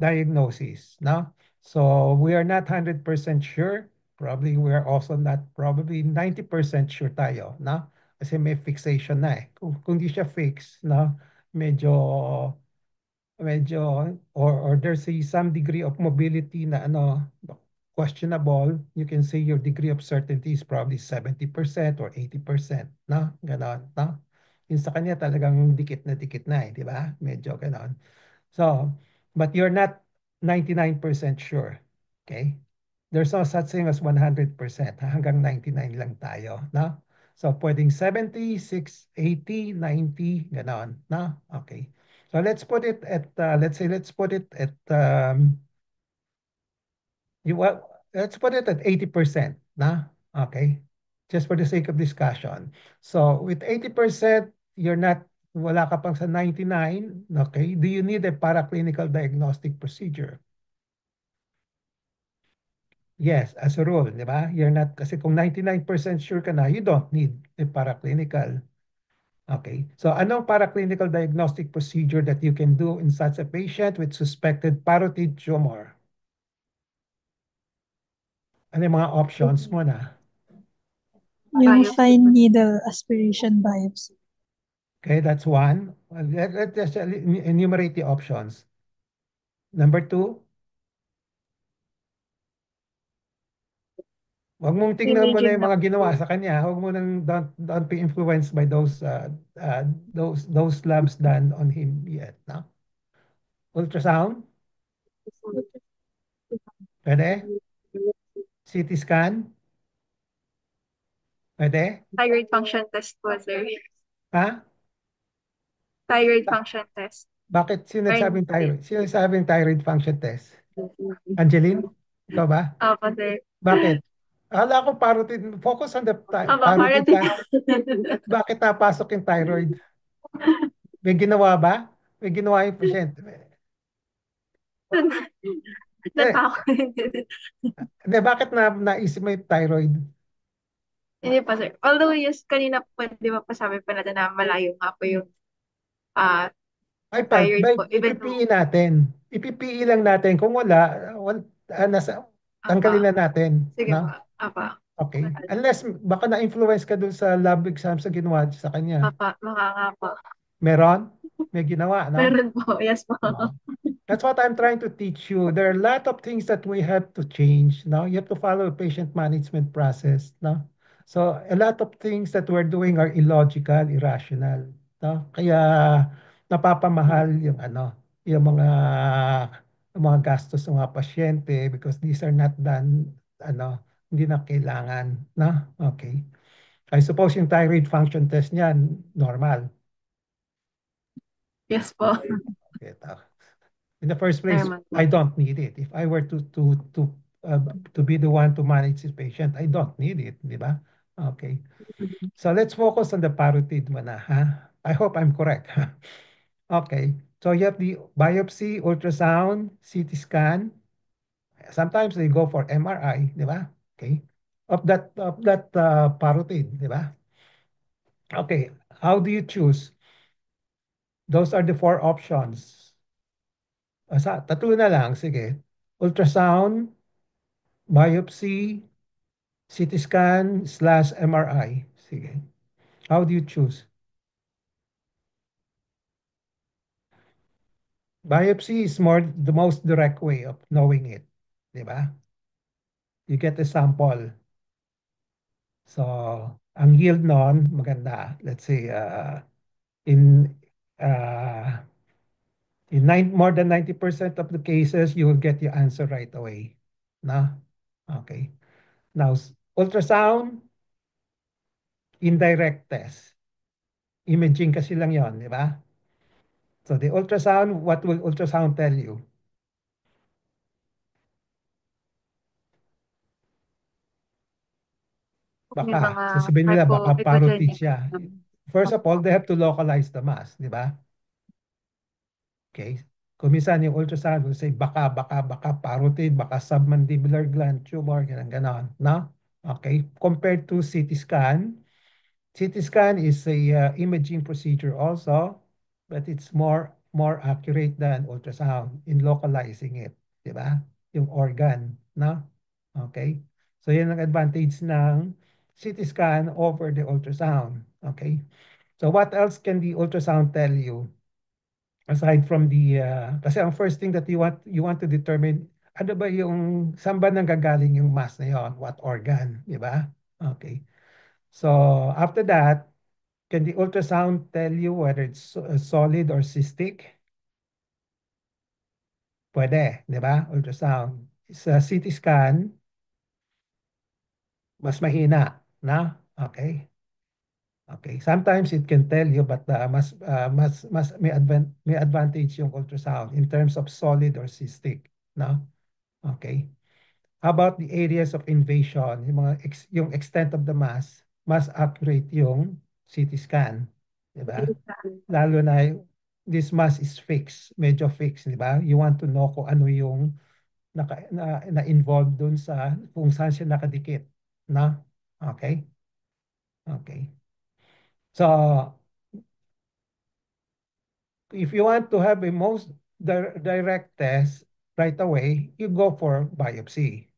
diagnosis. No? So we are not 100% sure. Probably we are also not probably 90% sure tayo. No? Kasi may fixation na eh. Kung di siya fix, no? medyo or there's some degree of mobility na questionable, you can say your degree of certainty is probably 70% or 80%, no? Ganon, no? Yung sa kanya talagang dikit na eh, di ba? Medyo ganon. So, but you're not 99% sure. Okay? There's no such thing as 100%. Hanggang 99 lang tayo, no? So, pwedeng 70, 6, 80, 90, ganon, no? Okay. So, let's put it at, let's put it at 80%, no? Okay. just for the sake of discussion. So with 80%, wala ka pang sa 99, okay? Do you need a paraclinical diagnostic procedure? Yes, as a rule, di ba? Kasi kung 99% sure ka na, you don't need a paraclinical. Okay, so anong paraclinical diagnostic procedure that you can do in such a patient with suspected parotid tumor? Ano yung mga options mo na? Yung Biopsy. fine needle aspiration biopsy. Okay, that's one. Let's just enumerate the options. Number two, wag mong tingnan mo na Imaging yung mga lang ginawa po. sa kanya. Huwag mo nang don't be influenced by those labs done on him yet. No? Ultrasound, pwede? CT scan, pwede? Thyroid function test po, sir. Ha? Thyroid function test. Bakit Or hindi. Sino sabing thyroid function test? Angeline? Ikaw ba? Opo, sir. Bakit? Akala ko parotid. Focus on the Opo, parotid parang ka. Bakit napasok yung thyroid? May ginawa ba? May ginawa yung pasyente. Eh, natakot. hindi, bakit naisip mo yung thyroid? Hindi pa, sir. Although, yes, kanina po, di ba pa sabi pa natin na malayo nga po yung ah Ay, thyroid po. Even ipipii natin. Ipipii lang natin. Kung tanggalin apa. na natin. Sige po. No? Apa. Okay. Unless, baka na-influence ka dun sa lab exam sa ginawa sa kanya. Apa. Baka nga po. Meron? May ginawa, no? Meron po. Yes po. No. That's what I'm trying to teach you. There are a lot of things that we have to change. No, you have to follow a patient management process. No, so a lot of things that we're doing are illogical, irrational. No, kaya napapamahal yung mga gastos ng mga pasyente because these are not done, hindi na kailangan. No, okay. I suppose yung thyroid function test niyan normal. Yes po. Okay, in the first place, Normal. I don't need it. If I were to be the one to manage this patient, I don't need it, di ba? Okay. So let's focus on the parotid muna, ha? I hope I'm correct. Okay. So you have the biopsy, ultrasound, CT scan. Sometimes they go for MRI, di ba? Okay. Of that parotid, di ba? Okay. How do you choose? Those are the four options. Tatlo na lang, sige. Ultrasound, biopsy, CT scan/MRI. Sige. How do you choose? Biopsy is the most direct way of knowing it. Di ba? You get a sample. So, ang yield nun, maganda. Let's say, in uh, more than 90% of the cases, you will get your answer right away. Na? Okay. Now, ultrasound, indirect test. Imaging kasi lang yon, di ba? So the ultrasound, what will ultrasound tell you? May Baka, mga sasabihin nila baka parotid hypoechogenic. siya. First of all, they have to localize the mass, di ba? Okay. Kung minsan yung ultrasound will say baka parotid, baka submandibular gland tumor, ganun, ganon. No? Okay. Compared to CT scan, CT scan is a imaging procedure also, but it's more accurate than ultrasound in localizing it, di ba? Yung organ, no? Okay? So yan ang advantage ng CT scan over the ultrasound, okay? So what else can the ultrasound tell you aside from kasi ang first thing that you want to determine ano ba yung saan ba nanggagaling yung mass na yon, what organ, di ba? Okay. So after that, can the ultrasound tell you whether it's solid or cystic? Pwede, di ba? Ultrasound. Sa CT scan, mas mahina, na? Okay. Okay. Sometimes it can tell you, but mas may advantage yung ultrasound in terms of solid or cystic, no? Okay. How about the areas of invasion, yung extent of the mass? mas accurate yung CT scan. Diba? Lalo na this mass is fixed, medyo fixed, di ba? You want to know kung ano yung na-involved dun sa kung saan siya nakadikit. Na? Okay? Okay. So, if you want to have a most direct test right away, you go for biopsy.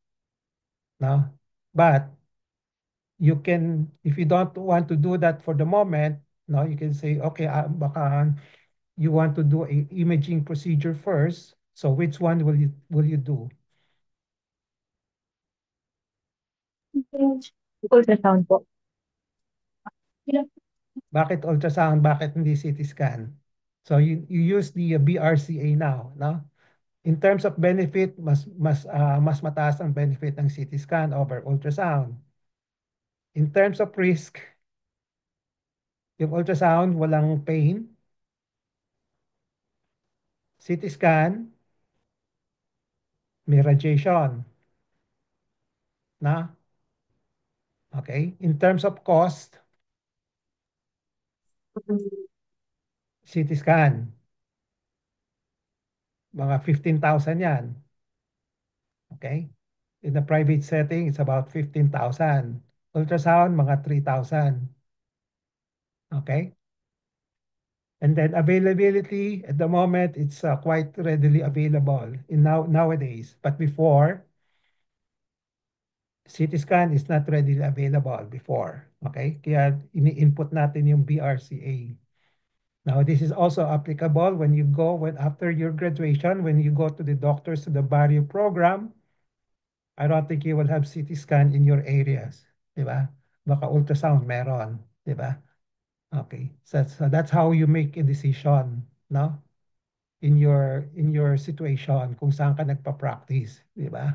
No? But you can, if you don't want to do that for the moment, no, you can say, okay, baka you want to do a imaging procedure first. So which one will you do? Ultrasound po. Bakit ultrasound? Bakit hindi CT scan? So you use the BRCA now, no? In terms of benefit, mas mataas ang benefit ng CT scan over ultrasound. In terms of risk, yung ultrasound walang pain. CT scan may radiation, na? Okay? In terms of cost, CT scan mga 15,000 yan. Okay? In the private setting, it's about 15,000. Ultrasound, mga 3,000. Okay? And then availability, at the moment, it's quite readily available nowadays. But before, CT scan is not readily available before. Okay? Kaya ini-input natin yung BRCA. Now, this is also applicable when after your graduation, when you go to the doctors to the barrio program, I don't think you will have CT scan in your areas. Di ba? Baka ultrasound meron. Di ba? Okay. So that's how you make a decision, no? In your situation, kung saan ka nagpa-practice. Di ba?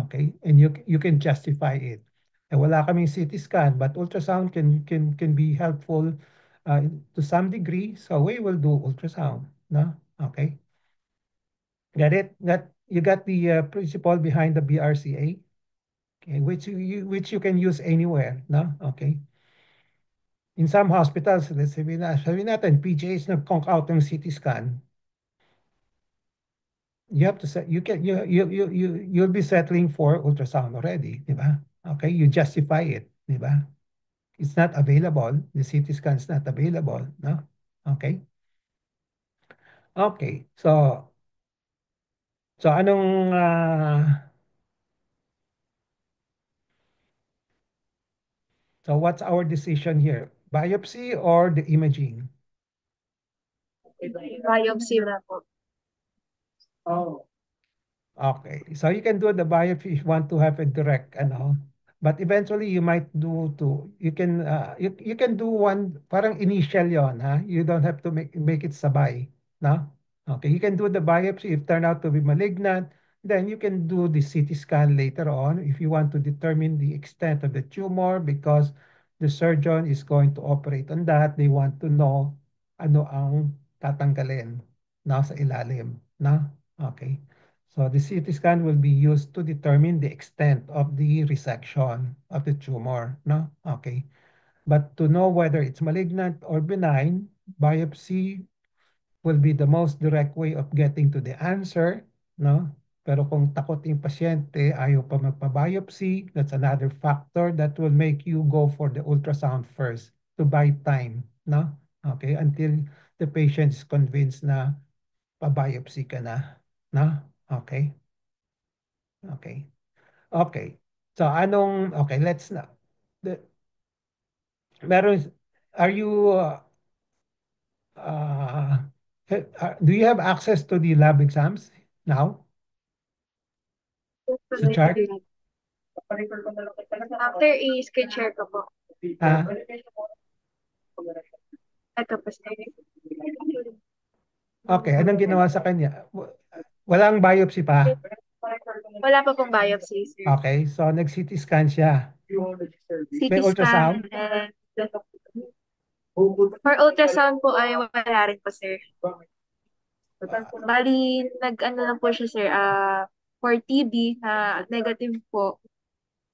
Okay. And you can justify it. Eh, wala kaming CT scan, but ultrasound can be helpful to some degree. So we will do ultrasound. No? Okay. Get it? You got the principle behind the BRCA? Okay, which you can use anywhere, no? Okay. In some hospitals, let's say sabihin natin, PGH nag-conk out ng CT scan, you have to set, you'll be settling for ultrasound already, di ba? Okay, you justify it, di ba? It's not available, the CT scan is not available, no? Okay. Okay, so anong so what's our decision here? Biopsy or the imaging? Biopsy na po. Okay. So you can do the biopsy if you want to have a direct, but eventually you might you can do one, parang initial yon, ha? You don't have to make it sabay, no? Okay, you can do the biopsy if turn out to be malignant, then you can do the CT scan later on if you want to determine the extent of the tumor because the surgeon is going to operate on that. They want to know ano ang tatanggalin, no, sa ilalim, no? Okay. So the CT scan will be used to determine the extent of the resection of the tumor, no? Okay. But to know whether it's malignant or benign, biopsy will be the most direct way of getting to the answer, no? Pero kung takot yung pasyente, ayaw pa magpa-biopsy, that's another factor that will make you go for the ultrasound first to buy time, no? Okay, until the patient is convinced na pa-biopsy ka na, no? Okay. Okay. Okay. So okay, let's na. The, meron, are you, uh, do you have access to the lab exams now? Si chart? After screen share ko po. Ah, Ito po, sir. okay. Anong ginawa sa kanya? Walang biopsy pa? Wala pa pong biopsy, sir. Okay. So, nag-CT scan siya. May CT ultrasound? scan and for ultrasound po ay wala rin po, sir. Bali, nag-ano lang po siya, sir, for TB na negative po.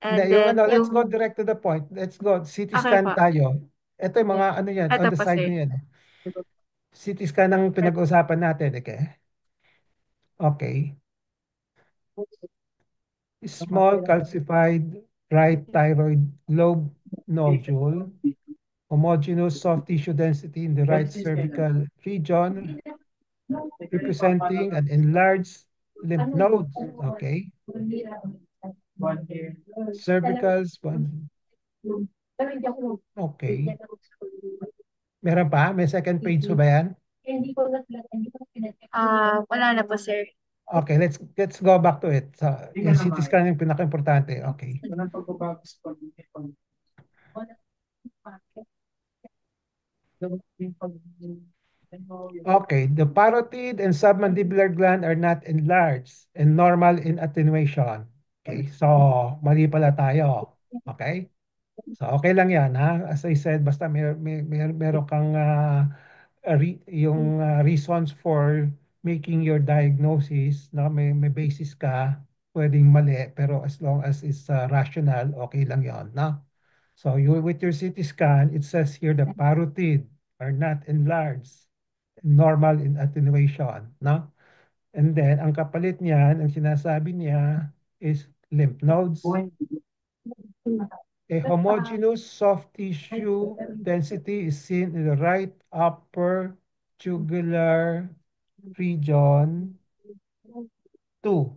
And yung then let's go yung, direct to the point. Let's go. CT okay scan po. tayo. Ito yung mga ano yan, on Ito the po, side sir. na yan. CT scan ang pinag-usapan natin. Okay. Okay. Small calcified right thyroid lobe nodule, homogeneous soft tissue density in the right cervical region, representing an enlarged lymph nodes. Okay. Cervicals, okay. Meron pa? May second page ba yan? Wala na po, sir. Okay, let's go back to it. So, yung CT scan yung pinaka-importante. Okay. Okay, the parotid and submandibular gland are not enlarged and normal in attenuation. Okay, so mali pala tayo. Okay? So okay lang 'yan ha. As I said, basta meron kang yung reasons for making your diagnosis, no, may basis ka, pwedeng mali, pero as long as it's rational, okay lang 'yon, no? So you with your CT scan, it says here the parotid are not enlarged, normal in attenuation, no? And then ang kapalit niyan, ang sinasabi niya is lymph nodes. A homogeneous soft tissue density is seen in the right upper jugular region. 2.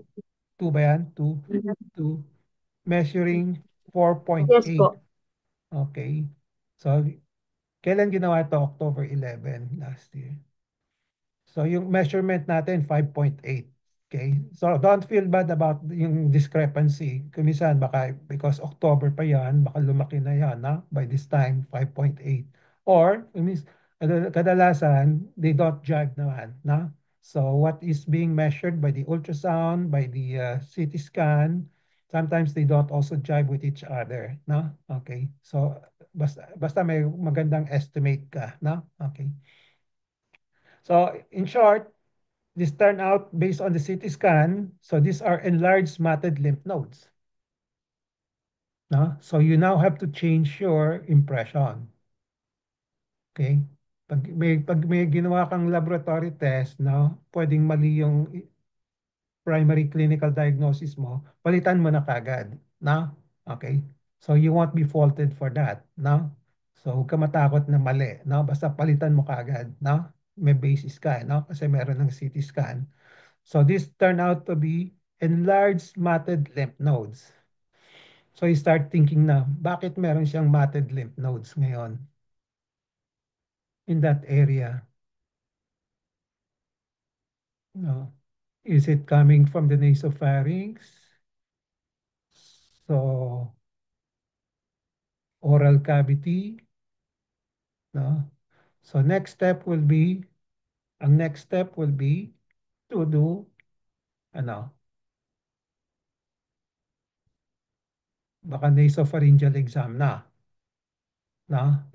2 ba yan? 2. 2. Measuring Yes 4.8. po. Okay. So, kailan ginawa ito? October 11 last year. So, yung measurement natin, 5.8. Okay? So, don't feel bad about yung discrepancy. Kumisan, baka because October pa yan, baka lumaki na yan, na? By this time, 5.8. Or, kadalasan, they don't jive naman, na? So, what is being measured by the ultrasound, by the CT scan, sometimes they don't also jive with each other, na? Okay? So, basta may magandang estimate ka, na? Okay. So, in short, this turned out based on the CT scan. So these are enlarged matted lymph nodes. No? So you now have to change your impression. Okay? Pag may ginawa kang laboratory test, no, pwedeng mali yung primary clinical diagnosis mo, palitan mo na kagad. No? Okay? So you won't be faulted for that. No? So huwag ka matakot na mali. No? Basta palitan mo kagad. No? May basis ka. No? Kasi meron ng CT scan. So this turned out to be enlarged matted lymph nodes. So you start thinking na, bakit meron siyang matted lymph nodes ngayon in that area? No. Is it coming from the nasopharynx? So oral cavity? No. So ang next step will be to do, ano, baka nasopharyngeal exam na,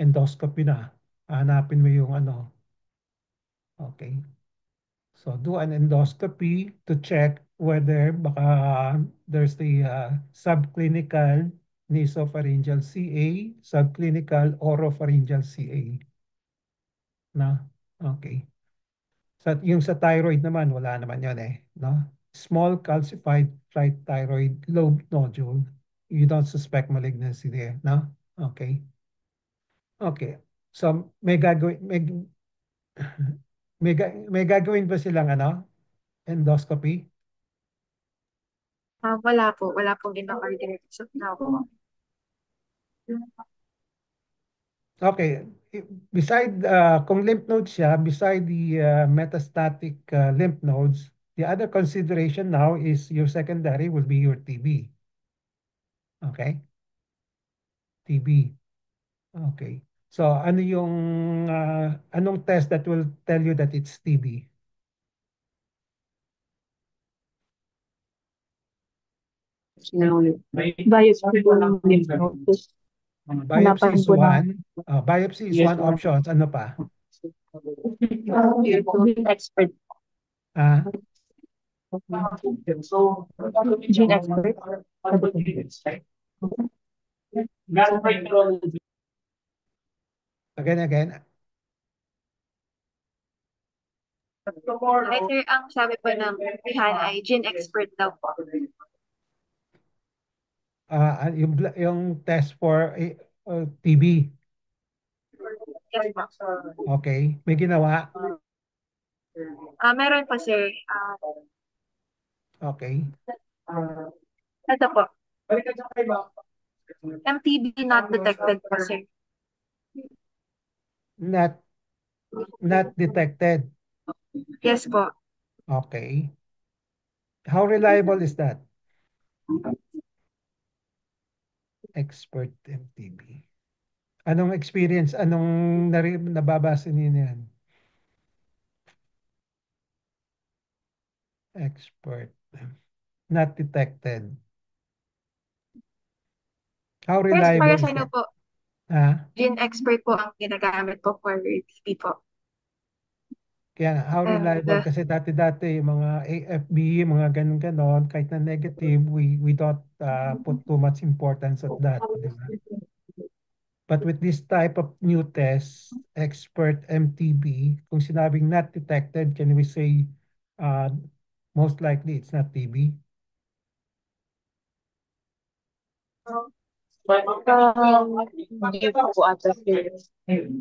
endoscopy na. Hanapin mo yung ano, okay. So do an endoscopy to check whether baka there's the subclinical nasopharyngeal CA, subclinical oropharyngeal CA. Na? Okay. Yung sa thyroid naman, wala naman yun eh. No? Small calcified right thyroid lobe nodule. You don't suspect malignancy there. No? Okay. Okay. So may gagawin ba silang ano? Endoscopy? Wala po. Wala pong gina-coordinate so now po. Okay. Beside, kung lymph nodes siya, beside the metastatic lymph nodes, the other consideration now is your secondary will be your TB. Okay? TB. Okay. So, anong test that will tell you that it's TB? Biopsy po ng lymph nodes. Biopsy is Hanapan po ng one. Biopsy is one option. Ano pa? gene expert. Ah, Gene expert. Again. Ay, sir, ang sabi po ng Rihanna ay gene expert daw po. Yung test for TB. Yes po. Okay. May ginawa? Meron po, sir. Okay. Ito po. MTB not detected po, sir. Not detected. Yes po. Okay. How reliable is that? Expert MTB. Anong experience? Anong nababasa niyo yan? Expert. Not detected. How Yes, para reliable sa is inyo that? po, Ha? gene expert po ang ginagamit po for TB po. Kaya how And, reliable kasi dati-dati yung mga AFB, mga ganun-ganon, kahit na negative, we don't put too much importance at that, di ba? But with this type of new test, expert MTB, kung sinabing not detected, can we say uh, most likely it's not TB? Hindi po ata sir.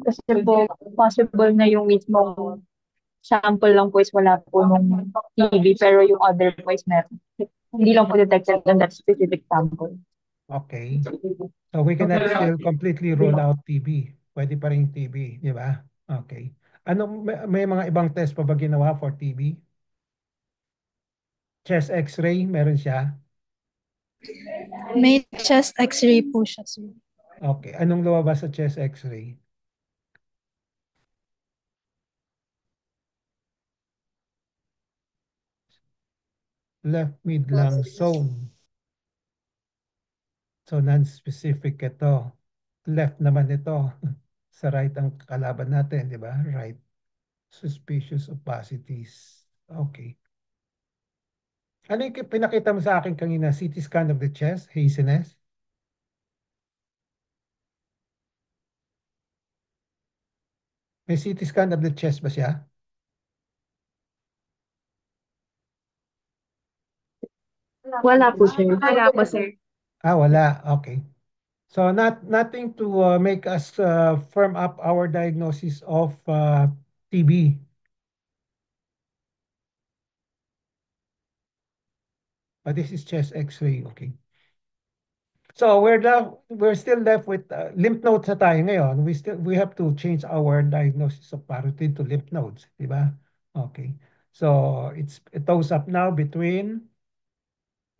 Kasi po, possible na yung mismong sample lang po is wala po nung TB, pero yung other po is meron. Hindi lang po detected on that specific sample. Okay. So we cannot still completely rule out TB. Pwede pa rin TB, di ba? Okay. May mga ibang test pa ba ginawa for TB? Chest X-ray, meron siya. May chest x-ray po siya, sir. Okay. Anong lumabas sa chest X-ray? Left mid-lung zone. So non-specific ito. Left naman ito. Sa right ang kalaban natin, di ba? Right. Suspicious opacities. Okay. Ano yung pinakita mo sa akin kanina? CT scan of the chest, haziness? May CT scan of the chest ba siya? Wala po sir. wala po, sir. Wala. Okay. So nothing to make us firm up our diagnosis of TB. But this is chest X-ray. Okay. So we're still left with lymph nodes na tayo ngayon. We have to change our diagnosis of parotid to lymph nodes, di ba? Okay. So it goes up now between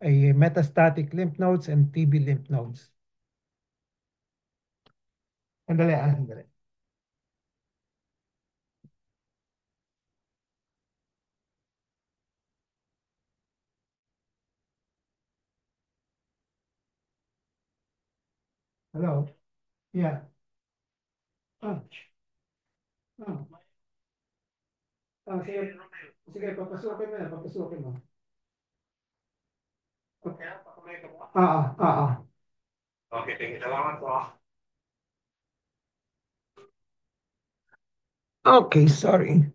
a metastatic lymph nodes and TB lymph nodes. Sandali. Hello? Yeah. Oh, oh. Sige. Sige, papasukin mo. Okay. Oo. Okay, thank you. Salamat po. Okay, sorry.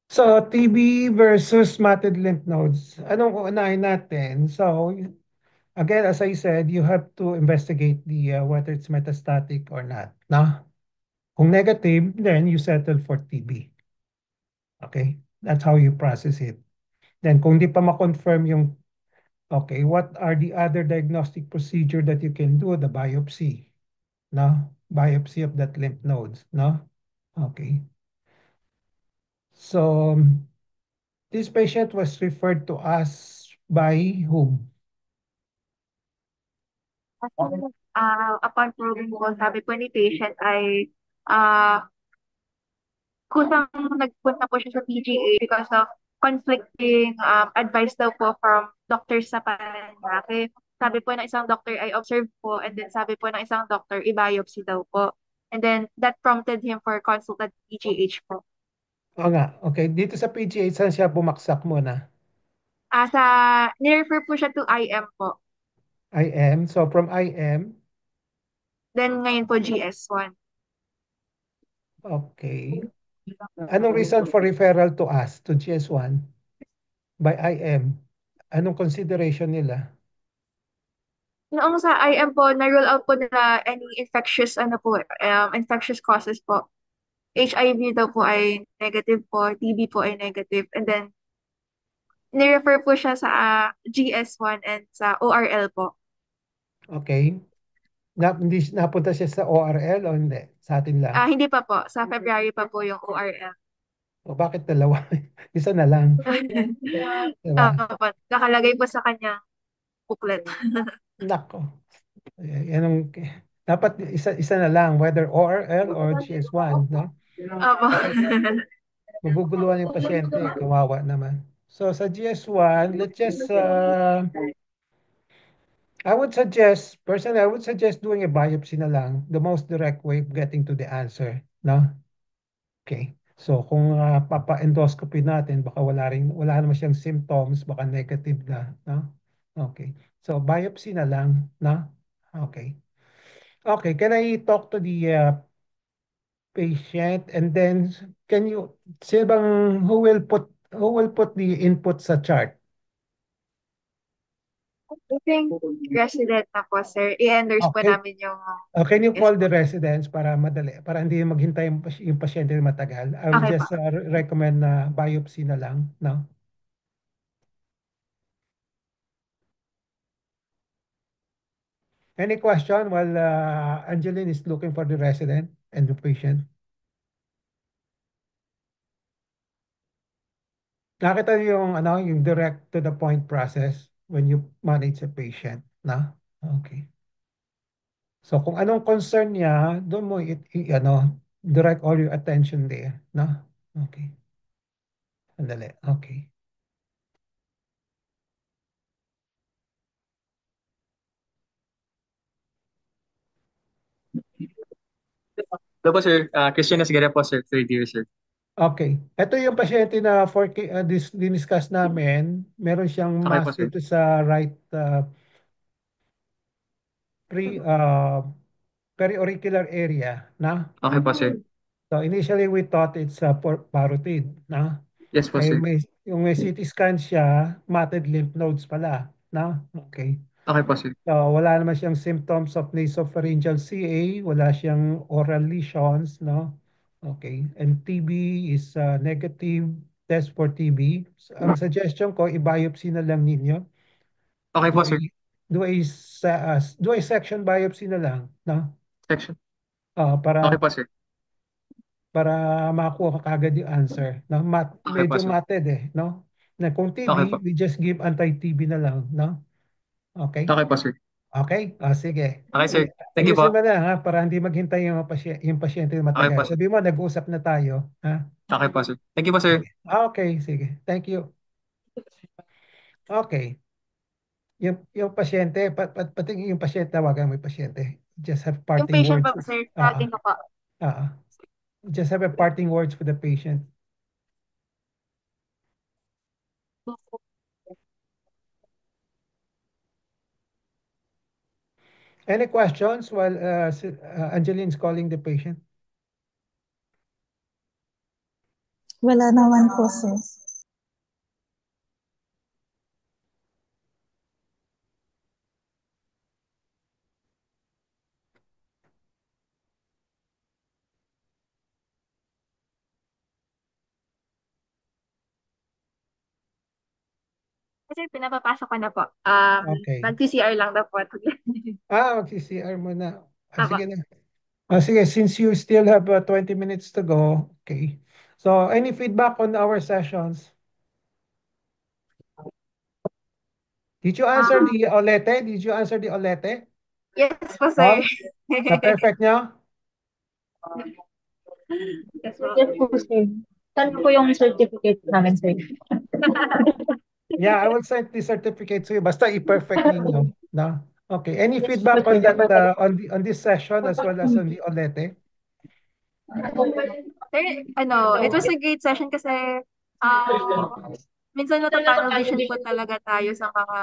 So, TB versus matted lymph nodes. Anong uunahin natin? So, again, as I said, you have to investigate whether it's metastatic or not. No? Kung negative, then you settle for TB. Okay? That's how you process it. Then, kung di pa ma-confirm yung, okay, what are the other diagnostic procedure that you can do? The biopsy. No? Biopsy of that lymph nodes. No? Okay. So, this patient was referred to us by whom? Upon probing po, sabi po ni patient ay ah kusang nagpunta po siya sa PGA because of conflicting advice daw po from doctors sa Paranaque. Sabi po ng isang doctor ay observe po, and then sabi po ng isang doctor i-biopsy daw po. And then that prompted him for consult at PGH po. Oo nga, okay. Dito sa PGH, saan siya bumaksak muna? Nirefer po siya to IM po. IM. So from IM, Then ngayon po GS1. okay. Anong reason for referral to us, to GS1 by IM? Anong consideration nila? Noong sa IM po, na-rule out po na any infectious, infectious causes po. HIV daw po ay negative po, TB po ay negative. And then, ni-refer po siya sa GS1 and sa ORL po. Okay. Hindi napunta siya sa ORL o hindi? Sa atin lang. Hindi pa po. Sa February pa po yung ORL. O bakit dalawa? Isa na lang. Diba? Nakalagay po sa kanyang booklet. Nako. Yan ang, dapat isa na lang, whether ORL or GS1, no? Opo. Maguguluhan yung pasyente, kawawa naman. So sa GS1, let's just, personally, I would suggest doing a biopsy na lang, the most direct way of getting to the answer, no? Okay. So kung papa-endoscopy natin, baka wala naman siyang symptoms, baka negative na, no? Okay. So biopsy na lang, no? Okay. Okay, can I talk to the patient and then can you, sino bang, who will put the input sa chart? I think resident na po, sir. I-endorse po Okay. namin yung... Can you Yes call po. the residents para madali, para hindi maghintay yung pasyente na matagal? I will Okay just po. recommend na biopsy na lang, no? Any question while Angeline is looking for the resident and the patient? Nakita niyo yung yung direct to the point process when you manage a patient, na? Okay. So kung anong concern niya, doon mo direct all your attention there, na? Okay. Sandali. Okay. Hello po, sir. Christian Esguerra po, sir. Third year, sir. Okay. Ito yung pasyente na diniscuss namin. Meron siyang Okay po, mass sir. dito sa right pre periauricular area, na? Okay po, sir. So initially we thought it's parotid, na? Yes po, Eh sir. yung may CT scan siya, matted lymph nodes pala, na? Okay. Okay po, sir. So wala naman siyang symptoms of nasopharyngeal CA, wala siyang oral lesions, no? Okay. And TB is negative test for TB. So, ang suggestion ko, i-biopsy na lang ninyo. Okay Do po, a, sir. do a section biopsy na lang, no? Section. Ah, Okay para po, sir. para makuha ka kagad yung answer. No? Okay po, Medyo sir. matted no? Na kung Okay po. TB, we just give anti-TB na lang, no? Okay? Okay po, sir. Okay? Sige. Okay, sir. Thank you Ayusin po. mo na ha, para hindi maghintay yung pasyente na Okay po, matagal. sir. Sabi mo, nag-uusap na tayo. Ha? Okay po, sir. Thank you po, sir. Sige. Okay, sige. Thank you. Okay. Yung pasyente, pati yung pasyente, tawagan mo yung pasyente. Just have Yung parting patient words. po, sir. Tawagin ko po. Just have a parting words for the patient. Any questions while Angeline's calling the patient? Wala naman po, sir. Kasi pinapapasok ko na po. Okay. Mag-PCR lang daw po. Mag-CCR mo na. Apo. Sige na. Sige, since you still have 20 minutes to go, okay. So, any feedback on our sessions? Did you answer the Olete? Did you answer the Olete? Yes po, sir. All? Na-perfect nyo? Yes po. Yes po, sir. Saan po yung certificate namin, sir? Yeah, I will send the certificate to you. Basta i-perfect ninyo. No? Okay. Any feedback on that, on this session as well as on the Olete? Sir, it was a great session kasi minsan natutunnel vision po talaga tayo sa mga,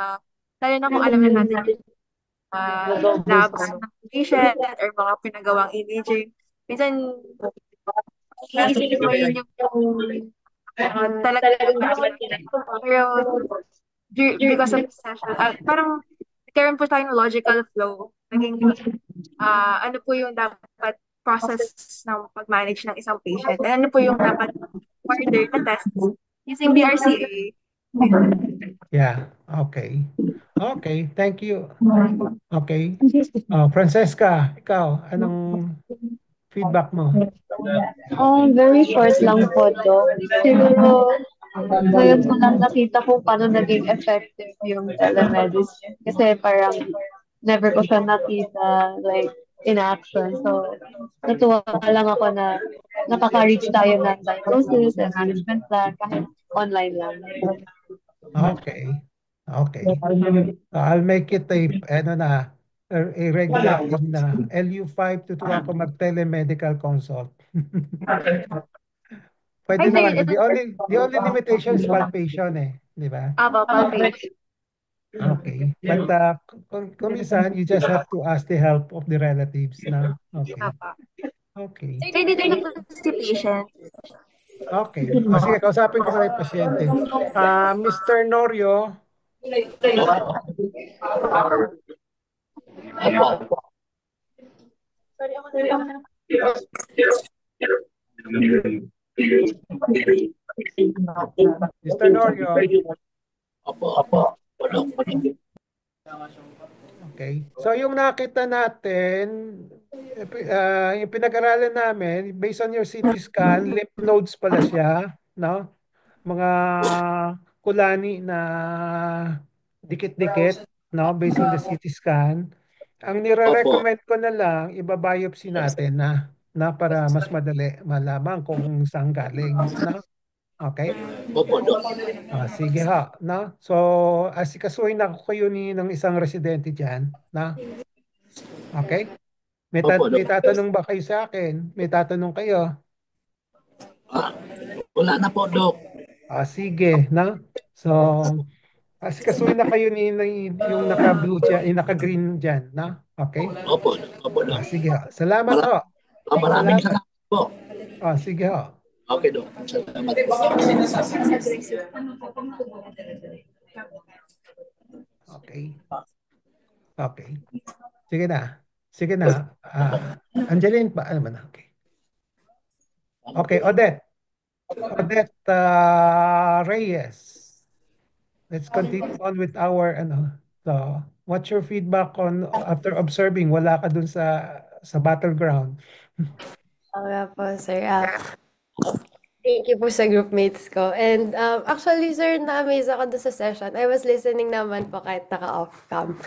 lalo na kung alam na natin labs ng patient or mga pinagawang imaging. Minsan, iisipin mo rin yung talagang dapat nila. Pero because of the session, parang nagkaroon po tayo ng logical flow. Naging, ano po yung dapat process ng pag-manage ng isang patient. And ano po yung dapat order na test using BRCA. Yeah. Okay. Okay. Thank you. Okay. Francesca, ikaw, anong feedback mo? Very short lang po to. Siguro, ngayon ko lang nakita kung paano naging effective yung telemedicine. Kasi parang never ko siya nakita like in action. So, natuwa lang ako na nakaka-reach tayo ng diagnosis and management plan kahit online lang. Okay. Okay. I'll make it a regular thing na LU5 tutuwa ako mag-telemedical consult. Pwede Ay, sir, naman. ito, The only limitation is palpation di ba? palpation. Okay. But kung minsan, you just have to ask the help of the relatives na. Okay. Okay. Sir, dito na po si patient. Okay. Sige, kausapin ko muna yung pasyente. Mr. Norio, Mr. Norio. Opo. Okay. So yung nakita natin, yung pinag-aralan namin, based on your CT scan, lymph nodes pala siya, no? Mga kulani na dikit-dikit, no? Based on the CT scan. Ang nire-recommend ko na lang, ibabiopsy natin na para mas madali malaman kung saan galing, no? Okay? Opo, Dok. Sige ha, no? So, asikasuhin na ko kayo ng isang residente dyan, na? Okay? Opo, May Dok. tatanong ba kayo sa akin? May tatanong kayo? Wala na po, Dok. Sige, no? So, asikasuhin na kayo yung naka-blue dyan, yung naka-green dyan, na? Okay? Opo, Dok. Sige ha. Salamat ho. Maraming Salamat. salamat po. Sige ho. Okay, Dok. Salamat. Okay. Okay. Sige na. Sige na. Angeline, ano ba na? Okay. Okay, Odette. Odette Reyes. Let's continue on with our so what's your feedback on after observing wala ka dun sa battleground? Okay po, sir. Thank you po sa groupmates ko. And actually, sir, na-amaze ako doon sa session. I was listening naman po kahit naka-off cam.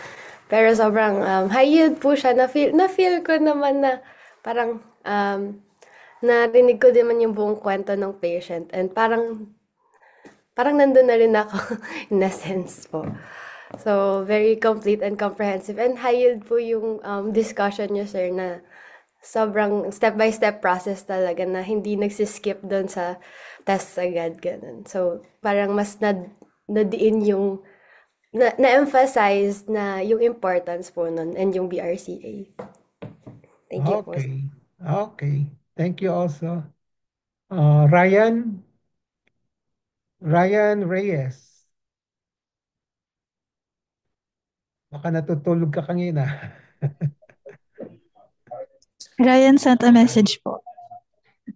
Pero sobrang high yield po siya. Na-feel ko naman na parang narinig ko din man yung buong kwento ng patient. And parang nandun na rin ako in a sense po. So, very complete and comprehensive. And high yield po yung discussion niyo, sir, na sobrang step-by-step process talaga na hindi nagsiskip doon sa test agad, ganun. So, parang mas nadiin yung, na-emphasize na yung importance po nun and yung BRCA. Thank you po. Okay. Thank you also. Ryan Reyes. Baka natutulog ka kanina. Ryan sent a message po.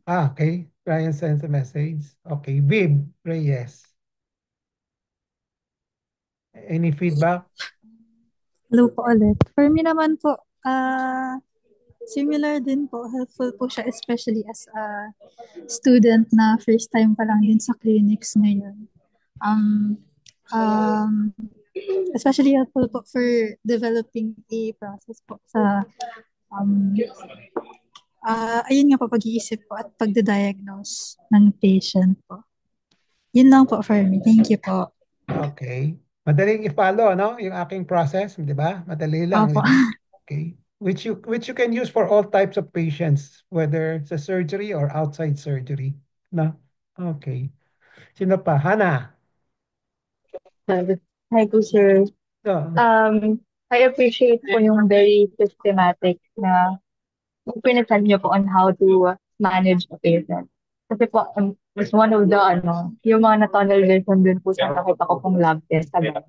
Okay. Ryan sent a message. Okay. Viv Reyes. Any feedback? Hello po ulit. For me naman po, similar din po. Helpful po siya, especially as a student na first time pa lang din sa clinics ngayon. Especially helpful po for developing a process po sa ayun nga po, pag-iisip po at pagde-diagnose ng patient po. Yun lang po for me. Thank you po. Okay. Madaling i-follow, no? Yung aking process, di ba? Madali lang. Opo. Okay. Which you can use for all types of patients, whether it's a surgery or outside surgery. No? Okay. Sino pa? Hana. Hi po, sir. So, I appreciate po yung very systematic na yung pinasal niyo po on how to manage a patient. Kasi po, it's one of the, yung mga na-tunnel vision dun po sa nakita ko pong lab test agad.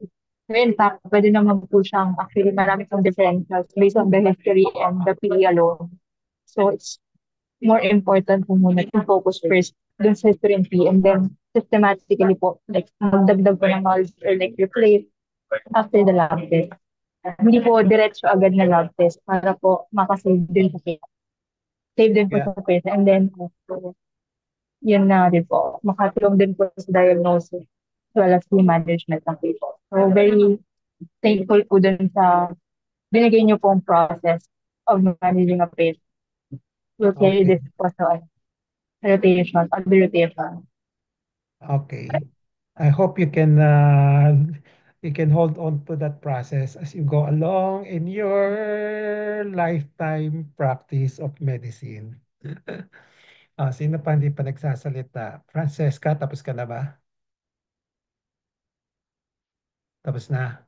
So in fact, pwede naman po siyang, actually, marami pong differentials based on the history and the PE alone. So it's more important po muna to focus first dun sa history and PE, and then systematically po, like, magdagdag po ng knowledge or like replace after the lab test. Hindi po diretso agad na lab test para po makasave din sa pera. Save din po Yeah. sa pera. And then, yun na din po. Makatulong din po sa diagnosis as well as the management ng patient. So, very thankful po dun sa binigay niyo pong process of managing a patient. We'll carry Okay. this po sa rotation, on the rotation. Okay. I hope you can hold on to that process as you go along in your lifetime practice of medicine. Sino pa hindi pa nagsasalita? Francesca, tapos ka na ba? Tapos na.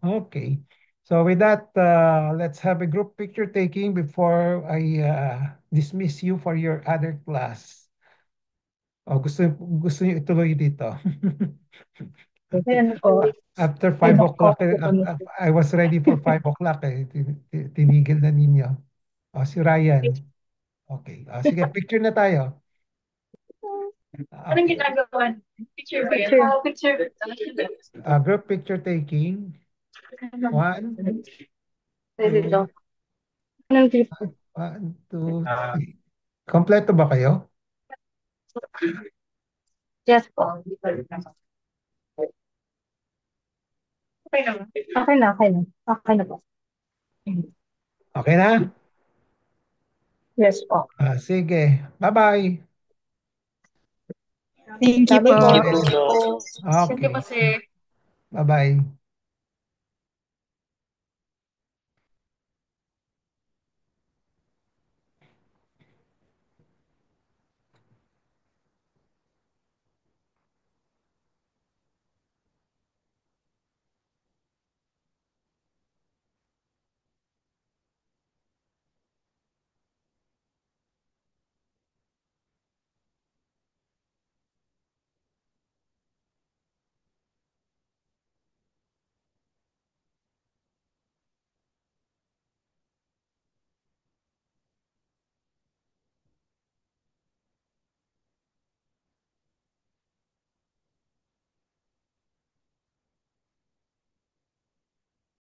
Okay. So with that, let's have a group picture taking before I dismiss you for your other class. Gusto niyo ituloy dito. Kasi ano po, After ay 5 o'clock, nako, I was ready for 5 o'clock Tinigil na ninyo. Si Ryan. Okay. Sige, picture na tayo. anong Okay. ginagawa? Picture. Group picture taking. 1, Dito. 2, Anong tipo? 1, 2, 3. Kompleto ba kayo? Yes po. Okay na. Okay na po. Okay na? Yes po. Sige. Bye-bye. Thank you Sabi po. po. Okay. Thank you po, Okay. sir. Bye-bye.